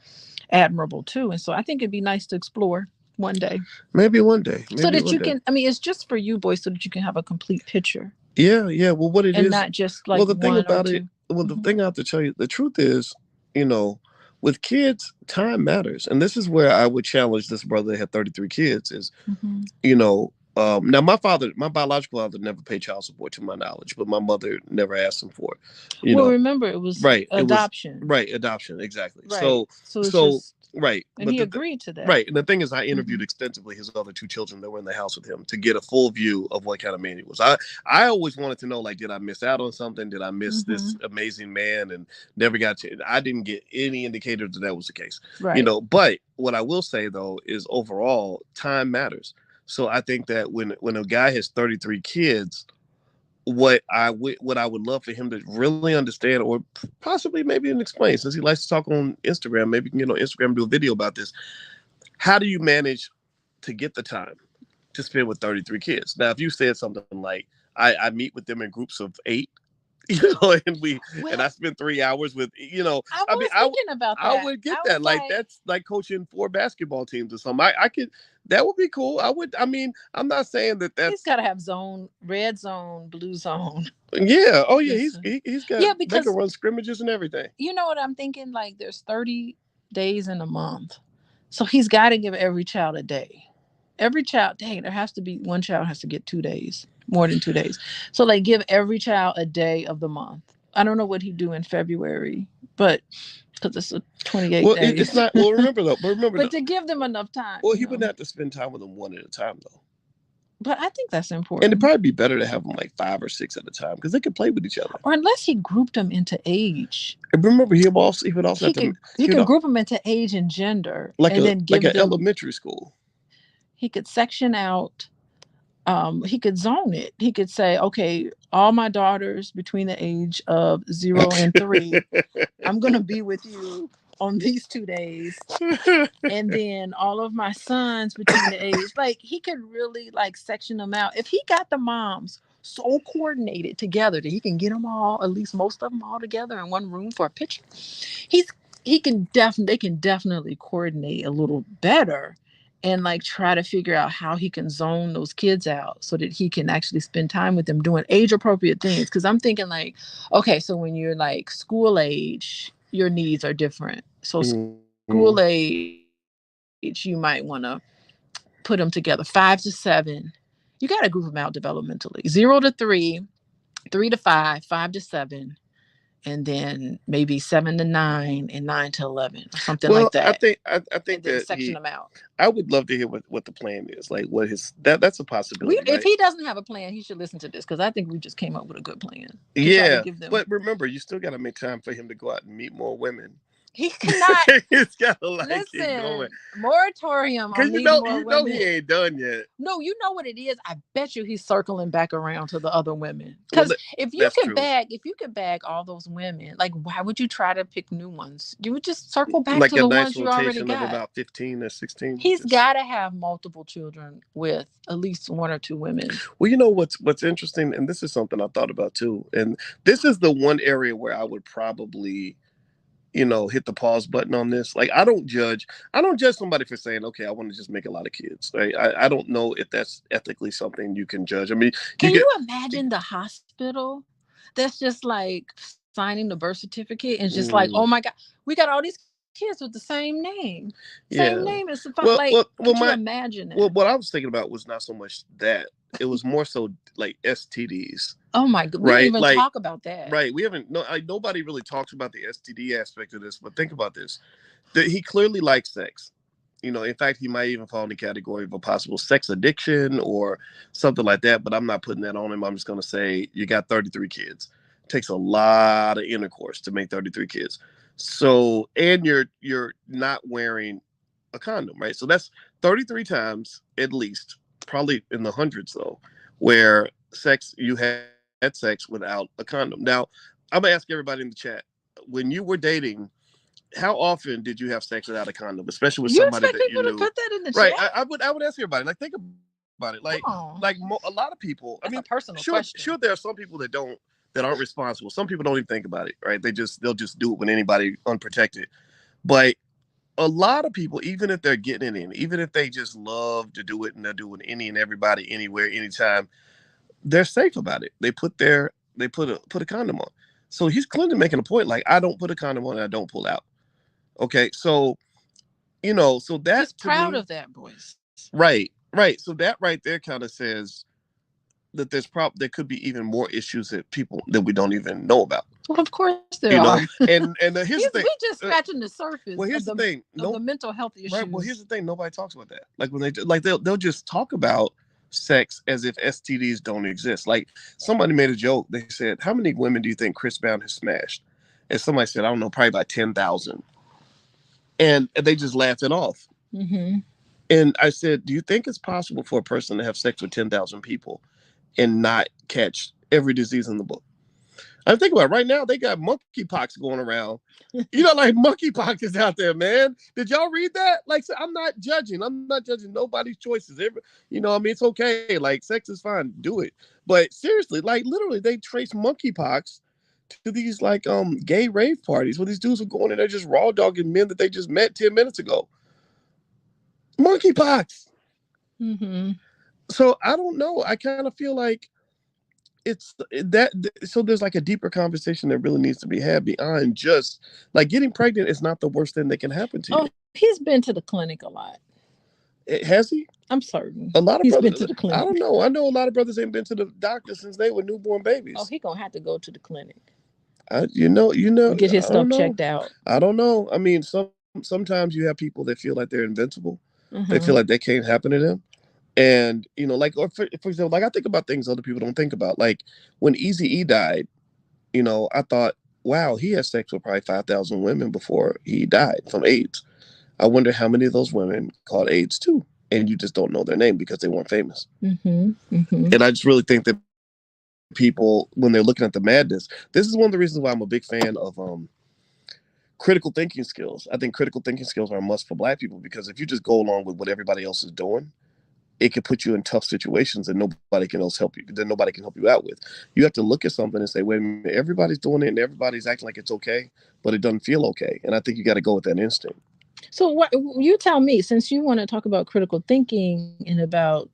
Speaker 2: admirable too. And so I think it'd be nice to explore one day
Speaker 1: Maybe one day.
Speaker 2: so
Speaker 1: Maybe
Speaker 2: that
Speaker 1: one
Speaker 2: you
Speaker 1: day.
Speaker 2: can, I mean, it's just for you boys so that you can have a complete picture
Speaker 1: Yeah, yeah. Well, what it
Speaker 2: and
Speaker 1: is.
Speaker 2: not just
Speaker 1: Well,
Speaker 2: like
Speaker 1: the thing
Speaker 2: one or
Speaker 1: about it.
Speaker 2: two.
Speaker 1: Well, the
Speaker 2: hmm
Speaker 1: thing I have to tell you, the truth is, you know, with kids, time matters, and this is where I would challenge this brother that had 33 kids. Is
Speaker 2: hmm
Speaker 1: now my biological father never paid child support to my knowledge, but my mother never asked him for it. You
Speaker 2: Well,
Speaker 1: know,
Speaker 2: remember it was
Speaker 1: right? It was
Speaker 2: adoption,
Speaker 1: right adoption exactly.
Speaker 2: right? So it's
Speaker 1: So
Speaker 2: just,
Speaker 1: right,
Speaker 2: and
Speaker 1: but
Speaker 2: he agreed to that.
Speaker 1: right, and the thing is, I
Speaker 2: hmm
Speaker 1: interviewed extensively his other two children that were in the house with him to get a full view of what kind of man he was. I always wanted to know, like, did I miss out on something? Did I miss
Speaker 2: hmm
Speaker 1: this amazing man and never got to? I didn't get any indicator that that was the case.
Speaker 2: Right.
Speaker 1: But what I will say though is overall, time matters. So I think that when a guy has 33 kids, what I would love for him to really understand, or possibly maybe even explain, since he likes to talk on Instagram, maybe he can get on Instagram and do a video about this. How do you manage to get the time to spend with 33 kids? Now, if you said something like, I meet with them in groups of 8, and
Speaker 2: Well,
Speaker 1: I spent 3 hours with,
Speaker 2: I
Speaker 1: I mean,
Speaker 2: was thinking about
Speaker 1: I
Speaker 2: that.
Speaker 1: would get
Speaker 2: I was
Speaker 1: that. Like,
Speaker 2: like,
Speaker 1: that's like coaching 4 basketball teams or something. I could, that would be cool. I mean, I'm not saying that
Speaker 2: he's
Speaker 1: that's,
Speaker 2: got to have red zone, blue zone.
Speaker 1: yeah. Oh yeah.
Speaker 2: This,
Speaker 1: He's got,
Speaker 2: yeah,
Speaker 1: they can
Speaker 2: because
Speaker 1: run scrimmages and everything.
Speaker 2: you know what I'm thinking? Like, there's 30 days in a month. So he's got to give every child a day. Every child, dang, there has to be one child has to get 2 days, more than 2 days. So, like, give every child a day of the month. I don't know what he'd do in February, but because it's a 28
Speaker 1: Well, it's
Speaker 2: days.
Speaker 1: not, well, remember though, but remember
Speaker 2: But
Speaker 1: though,
Speaker 2: to give them enough time,
Speaker 1: well, he wouldn't have to spend time with them one at a time though.
Speaker 2: But I think that's
Speaker 1: And it'd
Speaker 2: important.
Speaker 1: probably be better to have them like 5 or 6 at a time because they could play with each other.
Speaker 2: Or unless he grouped them into age.
Speaker 1: And remember, he would also have to,
Speaker 2: He could group them into age and gender
Speaker 1: like
Speaker 2: and then give
Speaker 1: an
Speaker 2: them,
Speaker 1: elementary school.
Speaker 2: he could section out, he could zone it. He could say, okay, all my daughters between the age of 0 and 3, I'm gonna be with you on these 2 days. And then all of my sons between the age, like, he could really like section them out. If he got the moms so coordinated together that he can get them all, at least most of them all together in one room for a picture, he's they can definitely coordinate a little better and like try to figure out how he can zone those kids out so that he can actually spend time with them doing age appropriate things. Because I'm thinking like, okay, so when you're like school age, your needs are different. So
Speaker 1: Mm-hmm.
Speaker 2: school age, you might want to put them together. 5 to 7, you got to group them out developmentally. 0 to 3, 3 to 5, 5 to 7. and then maybe 7 to 9 and 9 to 11 or something
Speaker 1: Well,
Speaker 2: like that.
Speaker 1: I think
Speaker 2: And then
Speaker 1: that
Speaker 2: section them out.
Speaker 1: I would love to hear what the plan is. Like what his that's a possibility,
Speaker 2: If
Speaker 1: right?
Speaker 2: he doesn't have a plan, he should listen to this, because I think we just came up with a good plan to try to
Speaker 1: Yeah,
Speaker 2: give them.
Speaker 1: but remember, you still got to make time for him to go out and meet more women.
Speaker 2: He cannot
Speaker 1: He's got to like keep going.
Speaker 2: listen. Moratorium on
Speaker 1: Because
Speaker 2: meeting more
Speaker 1: you know
Speaker 2: women.
Speaker 1: he ain't done yet.
Speaker 2: No, you know what it is. I bet you he's circling back around to the other women. Because if you could bag all those women, like why would you try to pick new ones? You would just circle back
Speaker 1: Like
Speaker 2: to
Speaker 1: a
Speaker 2: the
Speaker 1: nice
Speaker 2: ones you already
Speaker 1: rotation of
Speaker 2: got.
Speaker 1: about 15 or 16.
Speaker 2: He's got to have multiple children with at least 1 or 2 women.
Speaker 1: Well, you know what's interesting, and this is something I thought about too, and this is the one area where I would probably, hit the pause button on this. Like I don't judge somebody for saying, okay, I want to just make a lot of kids. Right? I don't know if that's ethically something you can judge. I mean,
Speaker 2: can you imagine the hospital that's just like signing the birth certificate and just like, oh my God, we got all these kids with the same name. Same name as the could you imagine it?
Speaker 1: Well, what I was thinking about was not so much that. It was more so like STDs.
Speaker 2: Oh my God. We didn't even talk about that.
Speaker 1: Right. We haven't nobody really talks about the STD aspect of this, but think about this. He clearly likes sex. In fact, he might even fall in the category of a possible sex addiction or something like that, but I'm not putting that on him. I'm just going to say you got 33 kids. It takes a lot of intercourse to make 33 kids. So, and you're not wearing a condom, right? So that's 33 times at least, probably in the hundreds though, where you had sex without a condom. Now, I'm gonna ask everybody in the chat, when you were dating, how often did you have sex without a condom, especially with somebody that you knew?
Speaker 2: To put that in the
Speaker 1: right,
Speaker 2: chat?
Speaker 1: I would ask everybody. Like, think about it. Like, a lot of people.
Speaker 2: That's a personal question.
Speaker 1: Sure, there are some people that aren't responsible. Some people don't even think about it. Right? They'll just do it when anybody unprotected. But a lot of people, even if they're getting it in, even if they just love to do it and they're doing any and everybody, anywhere, anytime, they're safe about it. They put a condom on. So he's clearly making a point. Like, I don't put a condom on and I don't pull out. Okay, so so that's
Speaker 2: proud of that, boys.
Speaker 1: Right. So that right there kind of says that there could be even more issues that we don't even know about.
Speaker 2: Well, of course there are.
Speaker 1: And here's the thing.
Speaker 2: We just scratching the surface.
Speaker 1: Well, here's the thing.
Speaker 2: The mental health issues.
Speaker 1: Right. Well, here's the thing. Nobody talks about that. Like when they'll just talk about sex as if STDs don't exist. Like somebody made a joke. They said, "How many women do you think Chris Brown has smashed?" And somebody said, "I don't know, probably about 10,000." And they just laughed it off.
Speaker 2: Mm-hmm.
Speaker 1: And I said, do you think it's possible for a person to have sex with 10,000 people and not catch every disease in the book? I think about it, right now, they got monkeypox going around. Like monkeypox is out there, man. Did y'all read that? Like, I'm not judging. I'm not judging nobody's choices. It's okay. Like, sex is fine. Do it. But seriously, like, literally, they trace monkeypox to these, like, gay rave parties where these dudes are going in there just raw dogging men that they just met 10 minutes ago. Monkeypox.
Speaker 2: Mm-hmm.
Speaker 1: So I don't know. I kind of feel like it's that. So there's like a deeper conversation that really needs to be had beyond just like getting pregnant is not the worst thing that can happen to you.
Speaker 2: He's been to the clinic a lot.
Speaker 1: Has he?
Speaker 2: I'm certain.
Speaker 1: A lot of
Speaker 2: brothers been to the clinic.
Speaker 1: I don't know. I know a lot of brothers ain't been to the doctor since they were newborn babies.
Speaker 2: Oh, he gonna have to go to the clinic.
Speaker 1: Get
Speaker 2: his stuff checked out.
Speaker 1: I don't know. I mean, sometimes you have people that feel like they're invincible.
Speaker 2: Mm-hmm.
Speaker 1: They feel like they can't happen to them. And, or for example, like I think about things other people don't think about. Like when Eazy-E died, I thought, wow, he had sex with probably 5,000 women before he died from AIDS. I wonder how many of those women caught AIDS too. And you just don't know their name because they weren't famous.
Speaker 2: Mm-hmm. Mm-hmm.
Speaker 1: And I just really think that people, when they're looking at the madness, this is one of the reasons why I'm a big fan of critical thinking skills. I think critical thinking skills are a must for Black people, because if you just go along with what everybody else is doing, it can put you in tough situations and nobody can help you out with. You have to look at something and say, wait a minute, everybody's doing it and everybody's acting like it's okay, but it doesn't feel okay. And I think you got to go with that instinct.
Speaker 2: So what you tell me, since you want to talk about critical thinking and about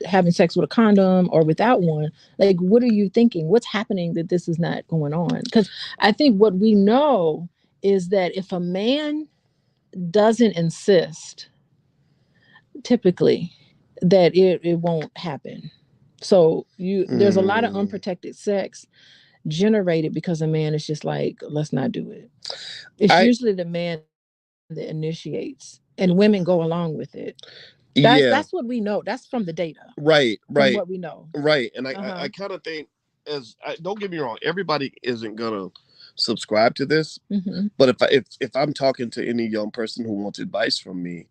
Speaker 2: having sex with a condom or without one, like, what are you thinking? What's happening that this is not going on? Because I think what we know is that if a man doesn't insist, typically, that it won't happen. So there's a lot of unprotected sex. generated because a man is just like, let's not do it. It's usually the man that initiates, and women go along with it. That's what we know. That's from the data.
Speaker 1: Right.
Speaker 2: From what we know.
Speaker 1: Right. And I kind of think, don't get me wrong, everybody isn't gonna subscribe to this.
Speaker 2: Mm-hmm.
Speaker 1: But if I'm talking to any young person who wants advice from me,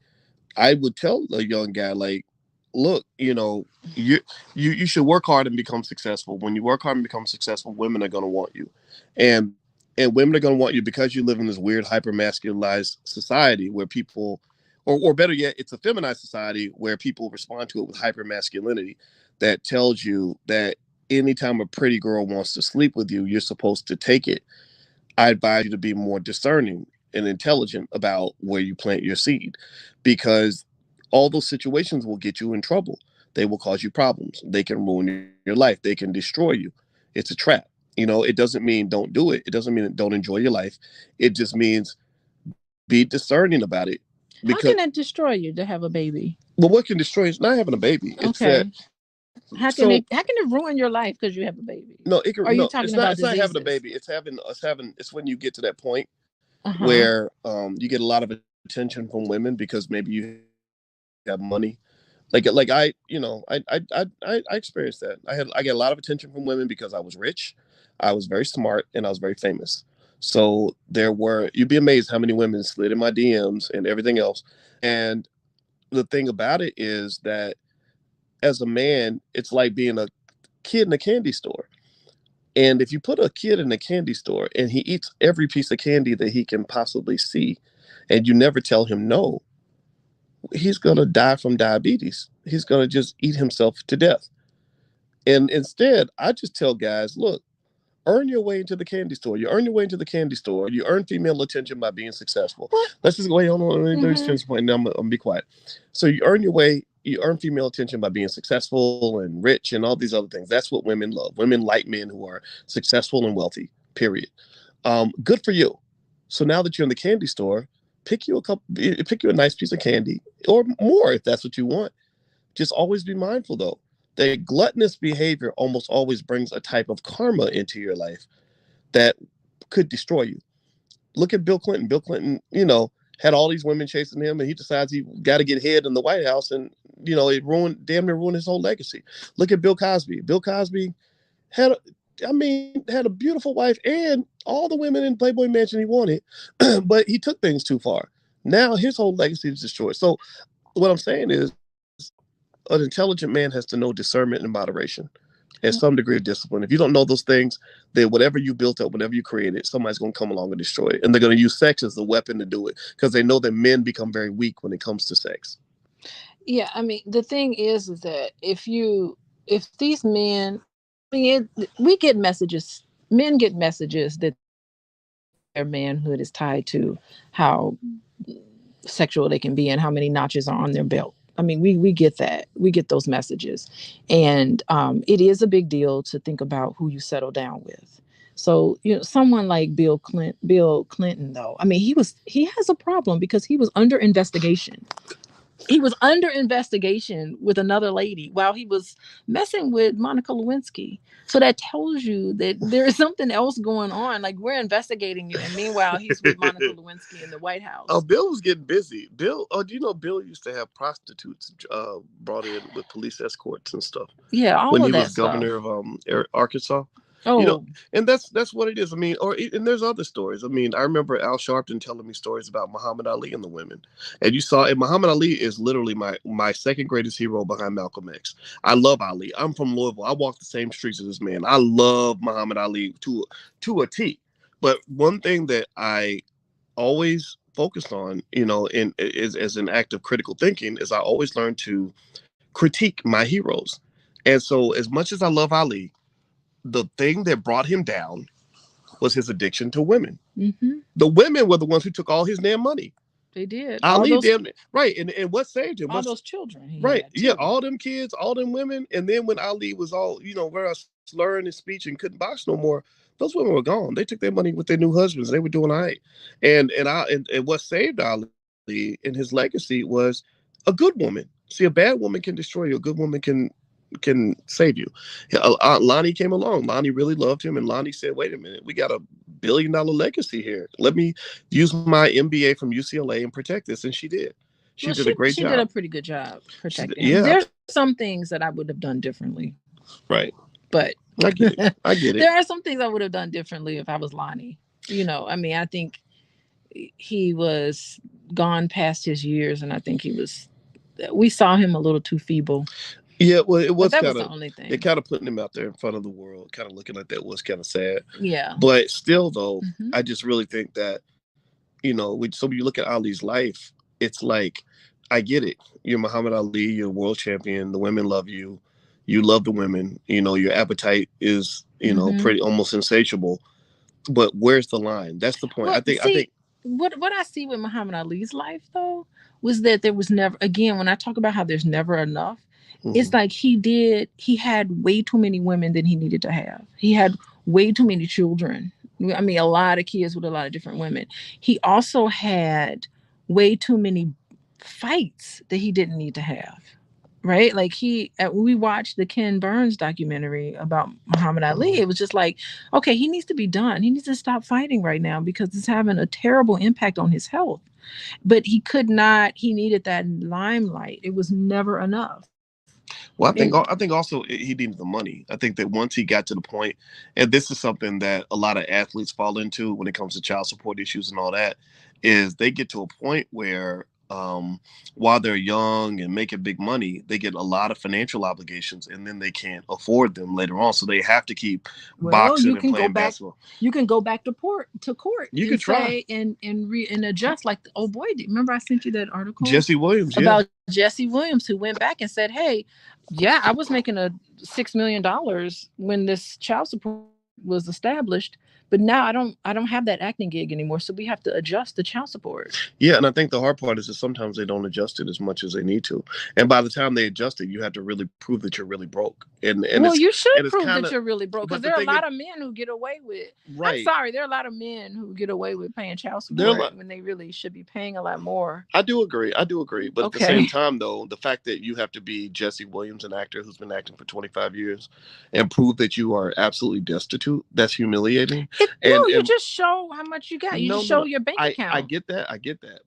Speaker 1: I would tell a young guy, like, look, you should work hard and become successful. When you work hard and become successful, women are gonna want you, and women are gonna want you because you live in this weird hyper masculinized society where people, or better yet, it's a feminized society where people respond to it with hyper masculinity that tells you that anytime a pretty girl wants to sleep with you, you're supposed to take it. I advise you to be more discerning and intelligent about where you plant your seed, because all those situations will get you in trouble. They will cause you problems. They can ruin your life. They can destroy you. It's a trap. It doesn't mean don't do it. It doesn't mean don't enjoy your life. It just means be discerning about it.
Speaker 2: How can it destroy you to have a baby?
Speaker 1: Well, what can destroy you is not having a baby. It's
Speaker 2: okay. How can it ruin your life because you have a baby?
Speaker 1: No, it can. Are you talking about? It's not having a baby. It's when you get to that point where you get a lot of attention from women because maybe you have money. Like I experienced that. I get a lot of attention from women because I was rich, I was very smart, and I was very famous. So you'd be amazed how many women slid in my DMs and everything else. And the thing about it is that as a man, it's like being a kid in a candy store. And if you put a kid in a candy store and he eats every piece of candy that he can possibly see, and you never tell him no, he's going to die from diabetes. He's going to just eat himself to death. And instead, I just tell guys, look, earn your way into the candy store. You earn your way into the candy store. You earn female attention by being successful. What? Let's just go on. Now I'm going to be quiet. So you earn female attention by being successful and rich and all these other things. That's what women love. Women like men who are successful and wealthy, period. Good for you. So now that you're in the candy store, pick you a nice piece of candy or more if that's what you want. Just always be mindful, though, that gluttonous behavior almost always brings a type of karma into your life that could destroy you. Look at Bill Clinton. Bill Clinton, had all these women chasing him, and he decides he got to get head in the White House, and it damn near ruined his whole legacy. Look at Bill Cosby. Bill Cosby had a beautiful wife and all the women in Playboy Mansion he wanted, but he took things too far. Now his whole legacy is destroyed. So what I'm saying is, an intelligent man has to know discernment and moderation and some degree of discipline. If you don't know those things, then whatever you built up, whatever you created, somebody's going to come along and destroy it. And they're going to use sex as the weapon to do it because they know that men become very weak when it comes to sex.
Speaker 2: Yeah, the thing is that if these men, we get messages, men get messages that their manhood is tied to how sexual they can be and how many notches are on their belt. We get that. We get those messages. And it is a big deal to think about who you settle down with. So, someone like Bill Clinton, though, he has a problem because he was under investigation. He was under investigation with another lady while he was messing with Monica Lewinsky. So that tells you that there is something else going on. Like, we're investigating you. And meanwhile, he's with Monica Lewinsky in the White House.
Speaker 1: Oh, Bill was getting busy. Do you know Bill used to have prostitutes brought in with police escorts and stuff?
Speaker 2: Yeah,
Speaker 1: when he was governor of Arkansas.
Speaker 2: Oh,
Speaker 1: and that's what it is. And there's other stories. I remember Al Sharpton telling me stories about Muhammad Ali and the women. And Muhammad Ali is literally my second greatest hero behind Malcolm X. I love Ali. I'm from Louisville. I walk the same streets as this man. I love Muhammad Ali to a T. But one thing that I always focused on, as an act of critical thinking, is I always learn to critique my heroes. And so as much as I love Ali, the thing that brought him down was his addiction to women.
Speaker 2: Mm-hmm.
Speaker 1: The women were the ones who took all his damn money.
Speaker 2: They did.
Speaker 1: Ali right. And what saved him?
Speaker 2: All those children.
Speaker 1: Right. Yeah. All them kids, all them women. And then when Ali was all, very slurring his speech and couldn't box no more, those women were gone. They took their money with their new husbands. They were doing all right. And what saved Ali and his legacy was a good woman. See, a bad woman can destroy you. A good woman can can save you. Yeah, Lonnie came along. Lonnie really loved him, and Lonnie said, "Wait a minute, we got $1 billion legacy here. Let me use my MBA from UCLA and protect this." And she did. She
Speaker 2: Well,
Speaker 1: did a great
Speaker 2: she did
Speaker 1: job.
Speaker 2: a pretty good job protecting him.
Speaker 1: Yeah,
Speaker 2: There's some things that I would have done differently,
Speaker 1: right.
Speaker 2: but
Speaker 1: I get it. I get it.
Speaker 2: there are some things I would have done differently if I was Lonnie. I mean, I think he was gone past his years, and I think we saw him a little too feeble.
Speaker 1: Yeah, well, it
Speaker 2: But
Speaker 1: was
Speaker 2: that was
Speaker 1: kind
Speaker 2: the
Speaker 1: of
Speaker 2: only thing.
Speaker 1: it kind of putting him out there in front of the world, kind of looking like that was kind of sad.
Speaker 2: Yeah.
Speaker 1: But still, though,
Speaker 2: Mhm.
Speaker 1: I just really think that so when you look at Ali's life, it's like I get it. You're Muhammad Ali, you're a world champion. The women love you. You love the women. Your appetite is
Speaker 2: Mhm.
Speaker 1: pretty almost insatiable. But where's the line? That's the point.
Speaker 2: Well,
Speaker 1: I think
Speaker 2: what I see with Muhammad Ali's life though was that there was never, again, when I talk about how there's never enough, it's
Speaker 1: mhm.
Speaker 2: like he had way too many women than he needed to have. He had way too many children. I mean, a lot of kids with a lot of different women. He also had way too many fights that he didn't need to have. Right? Like we watched the Ken Burns documentary about Muhammad Ali. It was just like, okay, he needs to be done. He needs to stop fighting right now because it's having a terrible impact on his health. But he could not, he needed that limelight. It was never enough.
Speaker 1: Well,
Speaker 2: And
Speaker 1: I think also he needed the money. I think that once he got to the point, and this is something that a lot of athletes fall into when it comes to child support issues and all that, is they get to a point where while they're young and making big money, they get a lot of financial obligations, and then they can't afford them later on. So they have to keep boxing and playing basketball.
Speaker 2: You can go back to court.
Speaker 1: You
Speaker 2: And
Speaker 1: can try.
Speaker 2: say and adjust like the old boy did. Remember I sent you that article
Speaker 1: Jesse Williams,
Speaker 2: about Jesse Williams, who went back and said, "Hey, yeah, I was making $6 million when this child support was established, but now I don't have that acting gig anymore, so we have to adjust the child support."
Speaker 1: Yeah, and I think the hard part is that sometimes they don't adjust it as much as they need to, and by the time they adjust it, you have to really prove that you're really broke. And
Speaker 2: well, you should
Speaker 1: and
Speaker 2: prove that you're really broke, because
Speaker 1: but the
Speaker 2: there are a
Speaker 1: thing
Speaker 2: lot of men who get away with.
Speaker 1: right.
Speaker 2: I'm sorry, there are a lot of men who get away with paying child
Speaker 1: There are a
Speaker 2: support
Speaker 1: lot-
Speaker 2: when they really should be paying a lot more.
Speaker 1: I do agree. But at the
Speaker 2: Okay.
Speaker 1: same time, though, the fact that you have to be Jesse Williams, an actor who's been acting for 25 years, and prove that you are absolutely destitute, that's humiliating.
Speaker 2: You just show how much you got. You just show your bank account.
Speaker 1: I get that.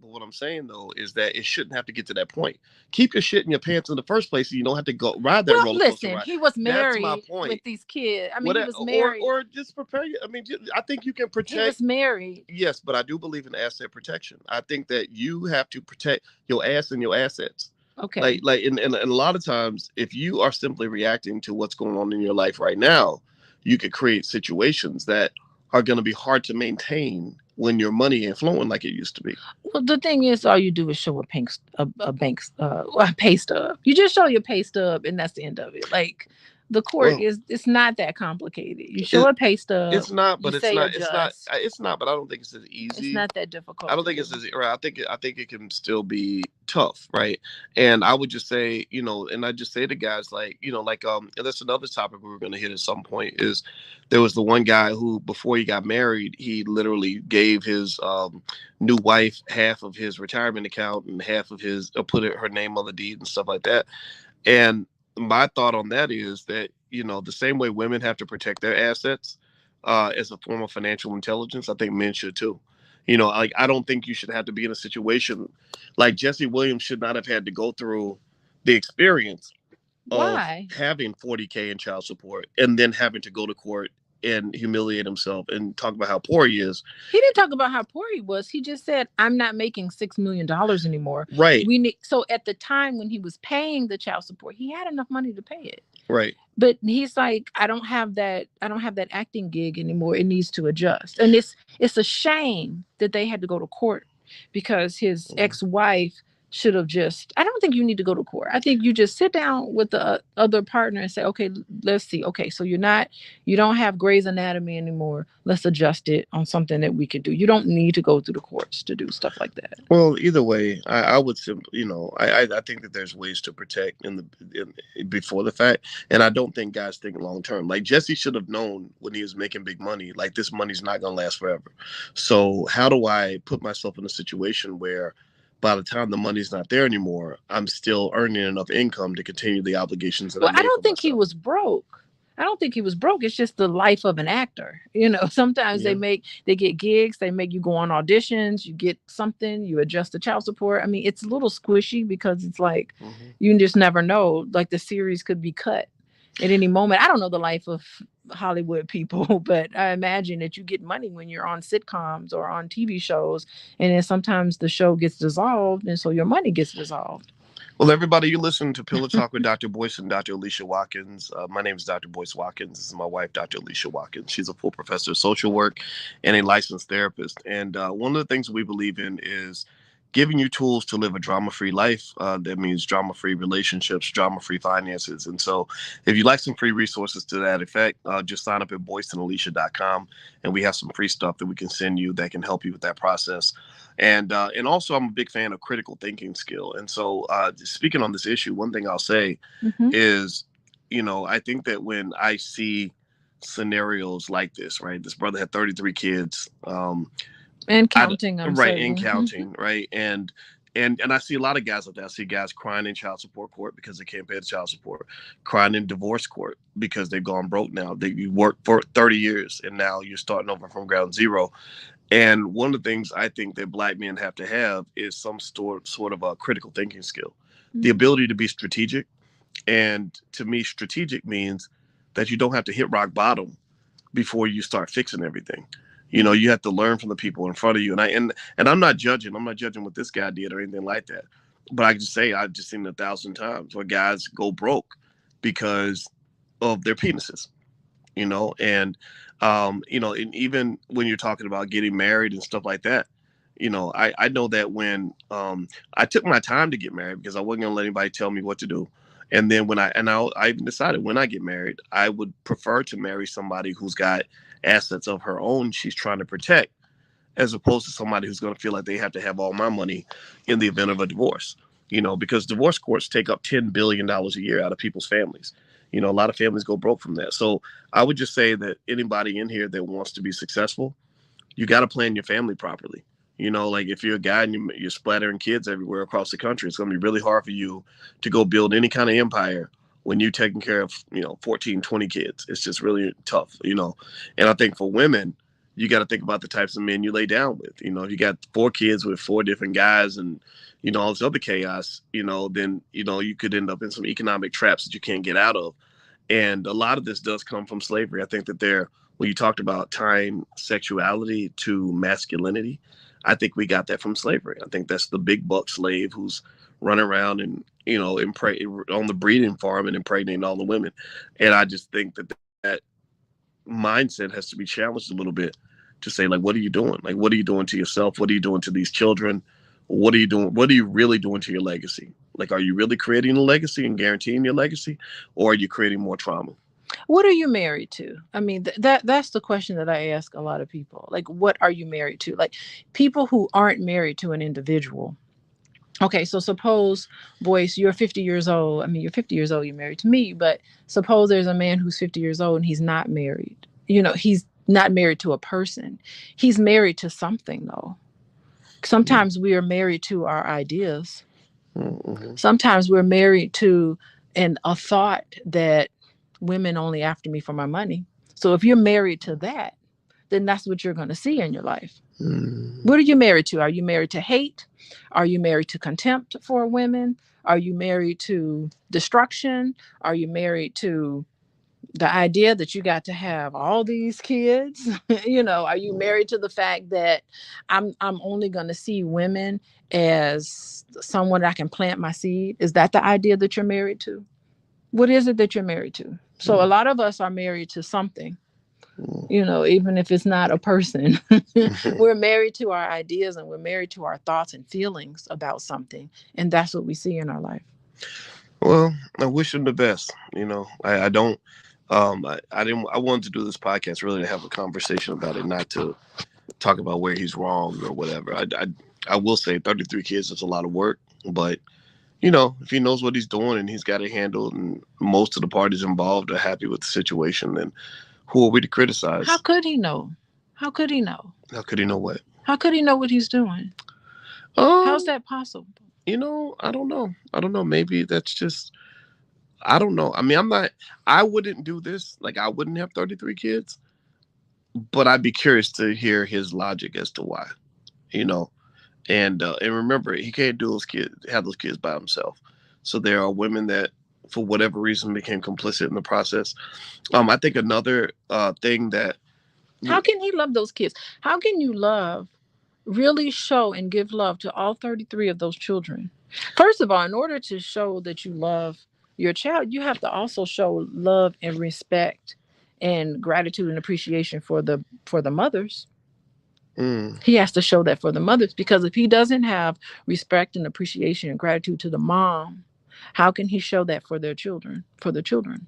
Speaker 1: But what I'm saying though is that it shouldn't have to get to that point. Keep your shit in your pants in the first place, so you don't have to go ride that roller coaster ride.
Speaker 2: He was married
Speaker 1: That's my point.
Speaker 2: with these kids. I mean, he was married.
Speaker 1: Or just prepare you. I mean, I think you can protect.
Speaker 2: He was married.
Speaker 1: Yes, but I do believe in asset protection. I think that you have to protect your ass and your assets.
Speaker 2: Okay.
Speaker 1: And a lot of times, if you are simply reacting to what's going on in your life right now, you could create situations that are going to be hard to maintain when your money ain't flowing like it used to be.
Speaker 2: Well, the thing is, all you do is show a pay stub. You just show your pay stub, and that's the end of it. Like the court it's not that complicated. You show a pay stub.
Speaker 1: It's not, but it's not. But I don't think it's as easy.
Speaker 2: It's not that difficult.
Speaker 1: I don't think it's as right. I think it can still be tough, right? And I would just say, and I just say to guys like, and that's another topic we were going to hit at some point. Is there was the one guy who, before he got married, he literally gave his new wife half of his retirement account and half of his put her name on the deed and stuff like that. And my thought on that is that, the same way women have to protect their assets as a form of financial intelligence, I think men should too. Like, I don't think you should have to be in a situation like Jesse Williams should not have had to go through the experience of having $40K in child support and then having to go to court and humiliate himself and talk about how poor he is.
Speaker 2: He didn't talk about how poor he was. He just said, "I'm not making $6 million anymore."
Speaker 1: Right.
Speaker 2: So at the time when he was paying the child support, he had enough money to pay it.
Speaker 1: Right.
Speaker 2: But he's like, I don't have that acting gig anymore. It needs to adjust. And it's a shame that they had to go to court, because his ex-wife should have I don't think you need to go to court. I think you just sit down with the other partner and say, okay, let's see. Okay, so you don't have Grey's Anatomy anymore. Let's adjust it on something that we could do. You don't need to go through the courts to do stuff like that.
Speaker 1: Well, either way, I would simply, I think that there's ways to protect before the fact. And I don't think guys think long term. Like, Jesse should have known when he was making big money, like, this money's not going to last forever. So how do I put myself in a situation where by the time the money's not there anymore, I'm still earning enough income to continue the obligations that I
Speaker 2: Well, I
Speaker 1: made for
Speaker 2: don't think he
Speaker 1: myself.
Speaker 2: was broke. I don't think he was broke. It's just the life of an actor. Sometimes
Speaker 1: Yeah.
Speaker 2: they get gigs, they make you go on auditions, you get something, you adjust the child support. I mean, it's a little squishy because it's like
Speaker 1: Hmm.
Speaker 2: you just never know. Like the series could be cut at any moment. I don't know the life of Hollywood people, but I imagine that you get money when you're on sitcoms or on TV shows, and then sometimes the show gets dissolved, and so your money gets dissolved.
Speaker 1: Well, everybody, you listen to Pillow Talk with Dr. Boyce and Dr. Alicia Watkins. My name is Dr. Boyce Watkins. This is my wife, Dr. Alicia Watkins. She's a full professor of social work and a licensed therapist. And one of the things we believe in is giving you tools to live a drama-free life. That means drama-free relationships, drama-free finances. And so if you'd like some free resources to that effect, just sign up at boyceandalicia.com, and we have some free stuff that we can send you that can help you with that process. And also, I'm a big fan of critical thinking skill. And so, speaking on this issue, one thing I'll say
Speaker 2: Hmm.
Speaker 1: is, I think that when I see scenarios like this, right, this brother had 33 kids,
Speaker 2: And
Speaker 1: I,
Speaker 2: counting, I'm
Speaker 1: right, and
Speaker 2: certain. Hmm.
Speaker 1: counting, right, and I see a lot of guys like that. I see guys crying in child support court because they can't pay the child support, crying in divorce court because they've gone broke now. You worked for 30 years and now you're starting over from ground zero. And one of the things I think that black men have to have is some sort of a critical thinking skill, the ability to be strategic. And to me, strategic means that you don't have to hit rock bottom before you start fixing everything. You have to learn from the people in front of you. And I'm not judging. I'm not judging what this guy did or anything like that. But I just say I've just seen it 1,000 times where guys go broke because of their penises, and even when you're talking about getting married and stuff like that, I know that when I took my time to get married because I wasn't gonna let anybody tell me what to do. And then I even decided when I get married, I would prefer to marry somebody who's got assets of her own she's trying to protect, as opposed to somebody who's going to feel like they have to have all my money in the event of a divorce. Because divorce courts take up $10 billion a year out of people's families. A lot of families go broke from that. So I would just say that anybody in here that wants to be successful, you got to plan your family properly. Like if you're a guy and you're splattering kids everywhere across the country, it's going to be really hard for you to go build any kind of empire when you're taking care of, 14, 20 kids. It's just really tough. And I think for women, you got to think about the types of men you lay down with. If you got 4 kids with 4 different guys and, all this other chaos, then, you could end up in some economic traps that you can't get out of. And a lot of this does come from slavery. I think that when you talked about tying sexuality to masculinity, I think we got that from slavery. I think that's the big buck slave who's running around and, on the breeding farm and impregnating all the women. And I just think that mindset has to be challenged a little bit to say, like, what are you doing? Like, what are you doing to yourself? What are you doing to these children? What are you doing? What are you really doing to your legacy? Like, are you really creating a legacy and guaranteeing your legacy, or are you creating more trauma?
Speaker 2: What are you married to? I mean, that's the question that I ask a lot of people. Like, what are you married to? Like, people who aren't married to an individual. Okay, so suppose, Boyce, you're 50 years old. I mean, you're 50 years old, you're married to me, but suppose there's a man who's 50 years old and he's not married. He's not married to a person. He's married to something, though. Sometimes we are married to our ideas.
Speaker 1: Mm-hmm.
Speaker 2: Sometimes we're married to a thought that women only after me for my money. So if you're married to that, then that's what you're going to see in your life.
Speaker 1: Mm-hmm.
Speaker 2: What are you married to? Are you married to hate? Are you married to contempt for women? Are you married to destruction? Are you married to the idea that you got to have all these kids? Are you married to the fact that I'm only going to see women as someone I can plant my seed? Is that the idea that you're married to? What is it that you're married to? So a lot of us are married to something. Even if it's not a person. We're married to our ideas and we're married to our thoughts and feelings about something. And that's what we see in our life.
Speaker 1: Well, I wish him the best. I don't. I didn't. I wanted to do this podcast really to have a conversation about it, not to talk about where he's wrong or whatever. I will say 33 kids is a lot of work, but if he knows what he's doing and he's got it handled, and most of the parties involved are happy with the situation, then who are we to criticize?
Speaker 2: How could he know? How could he know?
Speaker 1: How could he know what?
Speaker 2: How could he know what he's doing? How's
Speaker 1: Um,
Speaker 2: that possible?
Speaker 1: I don't know. I don't know. Maybe that's just I don't know. I mean, I wouldn't do this. Like I wouldn't have 33 kids, but I'd be curious to hear his logic as to why. You know, and remember, he can't have those kids by himself. So there are women that, for whatever reason, became complicit in the process. I think another thing that
Speaker 2: How can he love those kids? How can you really show and give love to all 33 of those children? First of all, in order to show that you love your child, you have to also show love and respect and gratitude and appreciation for the mothers.
Speaker 1: mm,
Speaker 2: He has to show that for the mothers, because if he doesn't have respect and appreciation and gratitude to the mom, how can he show that for their children, for the children?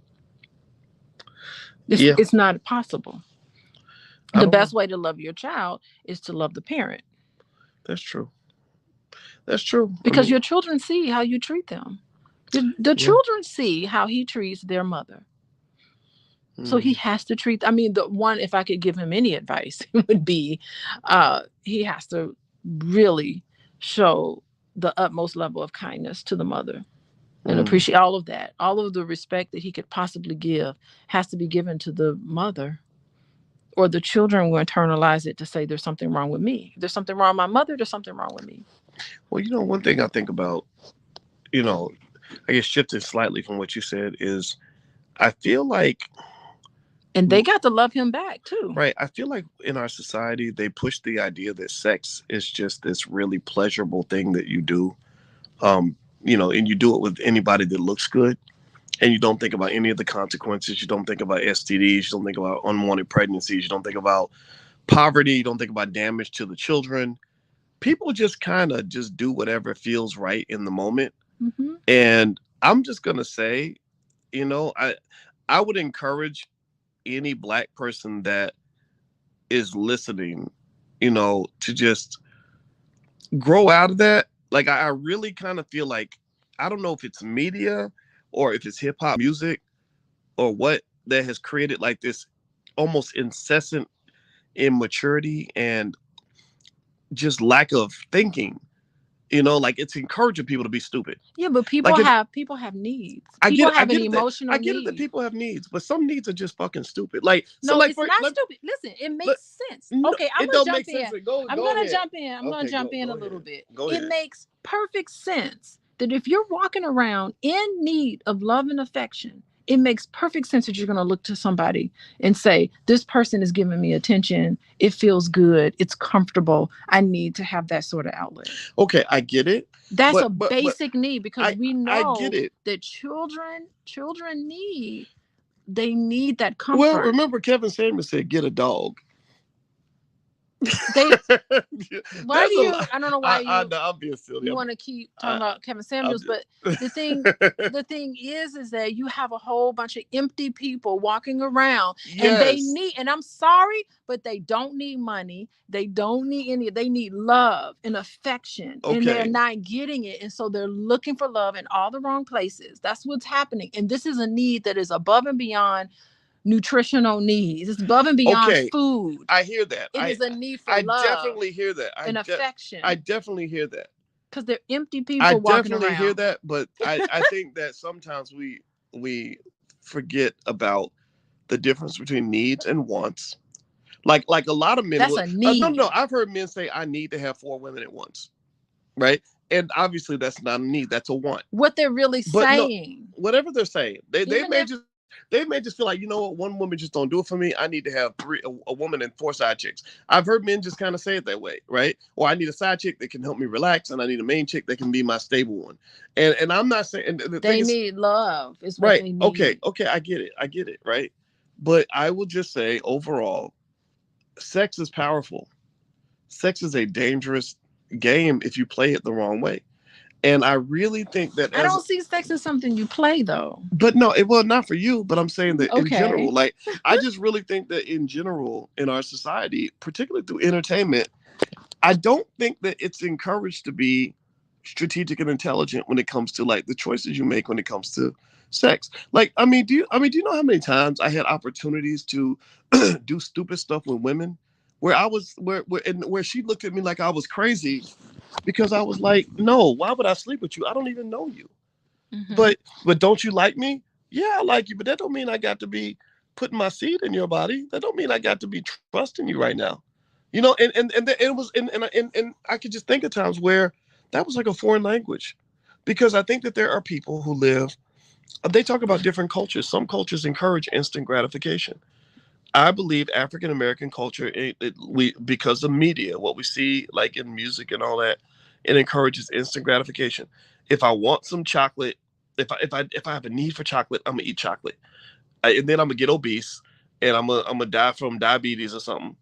Speaker 1: yeah,
Speaker 2: It's not possible.
Speaker 1: I
Speaker 2: The
Speaker 1: don't know.
Speaker 2: best way to love your child is to love the parent,
Speaker 1: That's true. That's true. I
Speaker 2: because
Speaker 1: mean,
Speaker 2: your children see how you treat them. The
Speaker 1: yeah.
Speaker 2: children see how he treats their mother. So he
Speaker 1: Mm,
Speaker 2: has to treat, I mean, the one, if I could give him any advice, would be he has to really show the utmost level of kindness to the mother and
Speaker 1: mm.
Speaker 2: appreciate all of that. All of the respect that he could possibly give has to be given to the mother, or the children will internalize it to say there's something wrong with me. If there's something wrong with my mother, there's something wrong with me.
Speaker 1: Well, one thing I think about, you know, I guess shifting slightly from what you said is, I feel like,
Speaker 2: And they got to love him back too.
Speaker 1: right, I feel like in our society, they push the idea that sex is just this really pleasurable thing that you do, and you do it with anybody that looks good. And you don't think about any of the consequences. You don't think about STDs. You don't think about unwanted pregnancies. You don't think about poverty. You don't think about damage to the children. People just kind of just do whatever feels right in the moment.
Speaker 2: Mm-hmm.
Speaker 1: And I'm just gonna say, I would encourage any black person that is listening, to just grow out of that. Like I really kind of feel like, I don't know if it's media or if it's hip hop music or what, that has created like this almost incessant immaturity and just lack of thinking. Like it's encouraging people to be stupid.
Speaker 2: Yeah, but
Speaker 1: Like if
Speaker 2: people have needs.
Speaker 1: I
Speaker 2: People
Speaker 1: get it,
Speaker 2: have an emotional
Speaker 1: I get it that
Speaker 2: need.
Speaker 1: people have needs, but some needs are just fucking stupid. Like so,
Speaker 2: No,
Speaker 1: like
Speaker 2: it's
Speaker 1: for
Speaker 2: not
Speaker 1: let,
Speaker 2: stupid. Listen, it
Speaker 1: let
Speaker 2: makes sense.
Speaker 1: no,
Speaker 2: Okay, I'm
Speaker 1: it
Speaker 2: gonna
Speaker 1: don't
Speaker 2: jump
Speaker 1: make
Speaker 2: in.
Speaker 1: sense. Go
Speaker 2: I'm
Speaker 1: go
Speaker 2: gonna
Speaker 1: ahead.
Speaker 2: jump in. I'm gonna
Speaker 1: Okay,
Speaker 2: jump in a
Speaker 1: go
Speaker 2: little
Speaker 1: ahead.
Speaker 2: bit.
Speaker 1: Go
Speaker 2: It
Speaker 1: ahead.
Speaker 2: makes perfect sense that if you're walking around in need of love and affection, it makes perfect sense that you're gonna look to somebody and say, "This person is giving me attention. It feels good. It's comfortable. I need to have that sort of outlet."
Speaker 1: Okay, I get it,
Speaker 2: That's a
Speaker 1: but
Speaker 2: basic need, because we
Speaker 1: I get
Speaker 2: know
Speaker 1: it.
Speaker 2: that children need that
Speaker 1: Well,
Speaker 2: comfort.
Speaker 1: remember Kevin Samuels said, "Get a dog."
Speaker 2: They why
Speaker 1: That's
Speaker 2: do
Speaker 1: a
Speaker 2: you
Speaker 1: lot.
Speaker 2: I don't know why
Speaker 1: I know I'm being silly.
Speaker 2: you want to keep talking
Speaker 1: I,
Speaker 2: about Kevin
Speaker 1: I'm
Speaker 2: Samuels, but
Speaker 1: just,
Speaker 2: the thing the thing is that you have a whole bunch of empty people walking around, and
Speaker 1: yes.
Speaker 2: and I'm sorry, but they don't need money. They don't need they need love and affection, and they're
Speaker 1: Okay.
Speaker 2: not getting it. And so they're looking for love in all the wrong places. That's what's happening. And this is a need that is above and beyond nutritional needs. It's above and beyond
Speaker 1: Okay.
Speaker 2: food.
Speaker 1: I hear that.
Speaker 2: It is a need for
Speaker 1: I
Speaker 2: love
Speaker 1: definitely hear that.
Speaker 2: and
Speaker 1: I
Speaker 2: affection,
Speaker 1: definitely hear that.
Speaker 2: because they're empty
Speaker 1: I
Speaker 2: people walking
Speaker 1: definitely hear
Speaker 2: around.
Speaker 1: that, but I think that sometimes we forget about the difference between needs and wants. Like a lot of men
Speaker 2: That's
Speaker 1: will
Speaker 2: a
Speaker 1: no,
Speaker 2: need.
Speaker 1: I've heard men say, I need to have 4 women at once. Right? And obviously that's not a need, that's a want.
Speaker 2: What they're really
Speaker 1: But no,
Speaker 2: saying,
Speaker 1: whatever they're saying, they
Speaker 2: even
Speaker 1: may
Speaker 2: if
Speaker 1: just feel like, you know what, one woman just don't do it for me. I need to have a woman and 4 side chicks. I've heard men just kind of say it that way, right? Or I need a side chick that can help me relax, and I need a main chick that can be my stable one. And I'm not saying, and the thing
Speaker 2: they
Speaker 1: is,
Speaker 2: need love, is what
Speaker 1: right?
Speaker 2: they
Speaker 1: Okay,
Speaker 2: need.
Speaker 1: okay, I get it, right? But I will just say, overall, sex is powerful. Sex is a dangerous game if you play it the wrong way. And I really think that
Speaker 2: I don't see sex as something you play though.
Speaker 1: but no, it was not for you, but I'm saying that in
Speaker 2: Okay.
Speaker 1: general, like, I just really think that in general, in our society, particularly through entertainment, I don't think that it's encouraged to be strategic and intelligent when it comes to like the choices you make when it comes to sex. Like, do you know how many times I had opportunities to do stupid stuff with women where I was where and where she looked at me like I was crazy, because I was like, no, why would I sleep with you? I don't even know you.
Speaker 2: Mhm.
Speaker 1: But don't you like me? Yeah, I like you, but that don't mean I got to be putting my seed in your body. That don't mean I got to be trusting you right now. And it was and I could just think of times where that was like a foreign language, because I think that there are people who live. They talk about different cultures. Some cultures encourage instant gratification. I believe African American culture, we because of media, what we see like in music and all that, it encourages instant gratification. If I want some chocolate, if I have a need for chocolate, I'm gonna eat chocolate, and then I'm gonna get obese, and I'm gonna die from diabetes or something,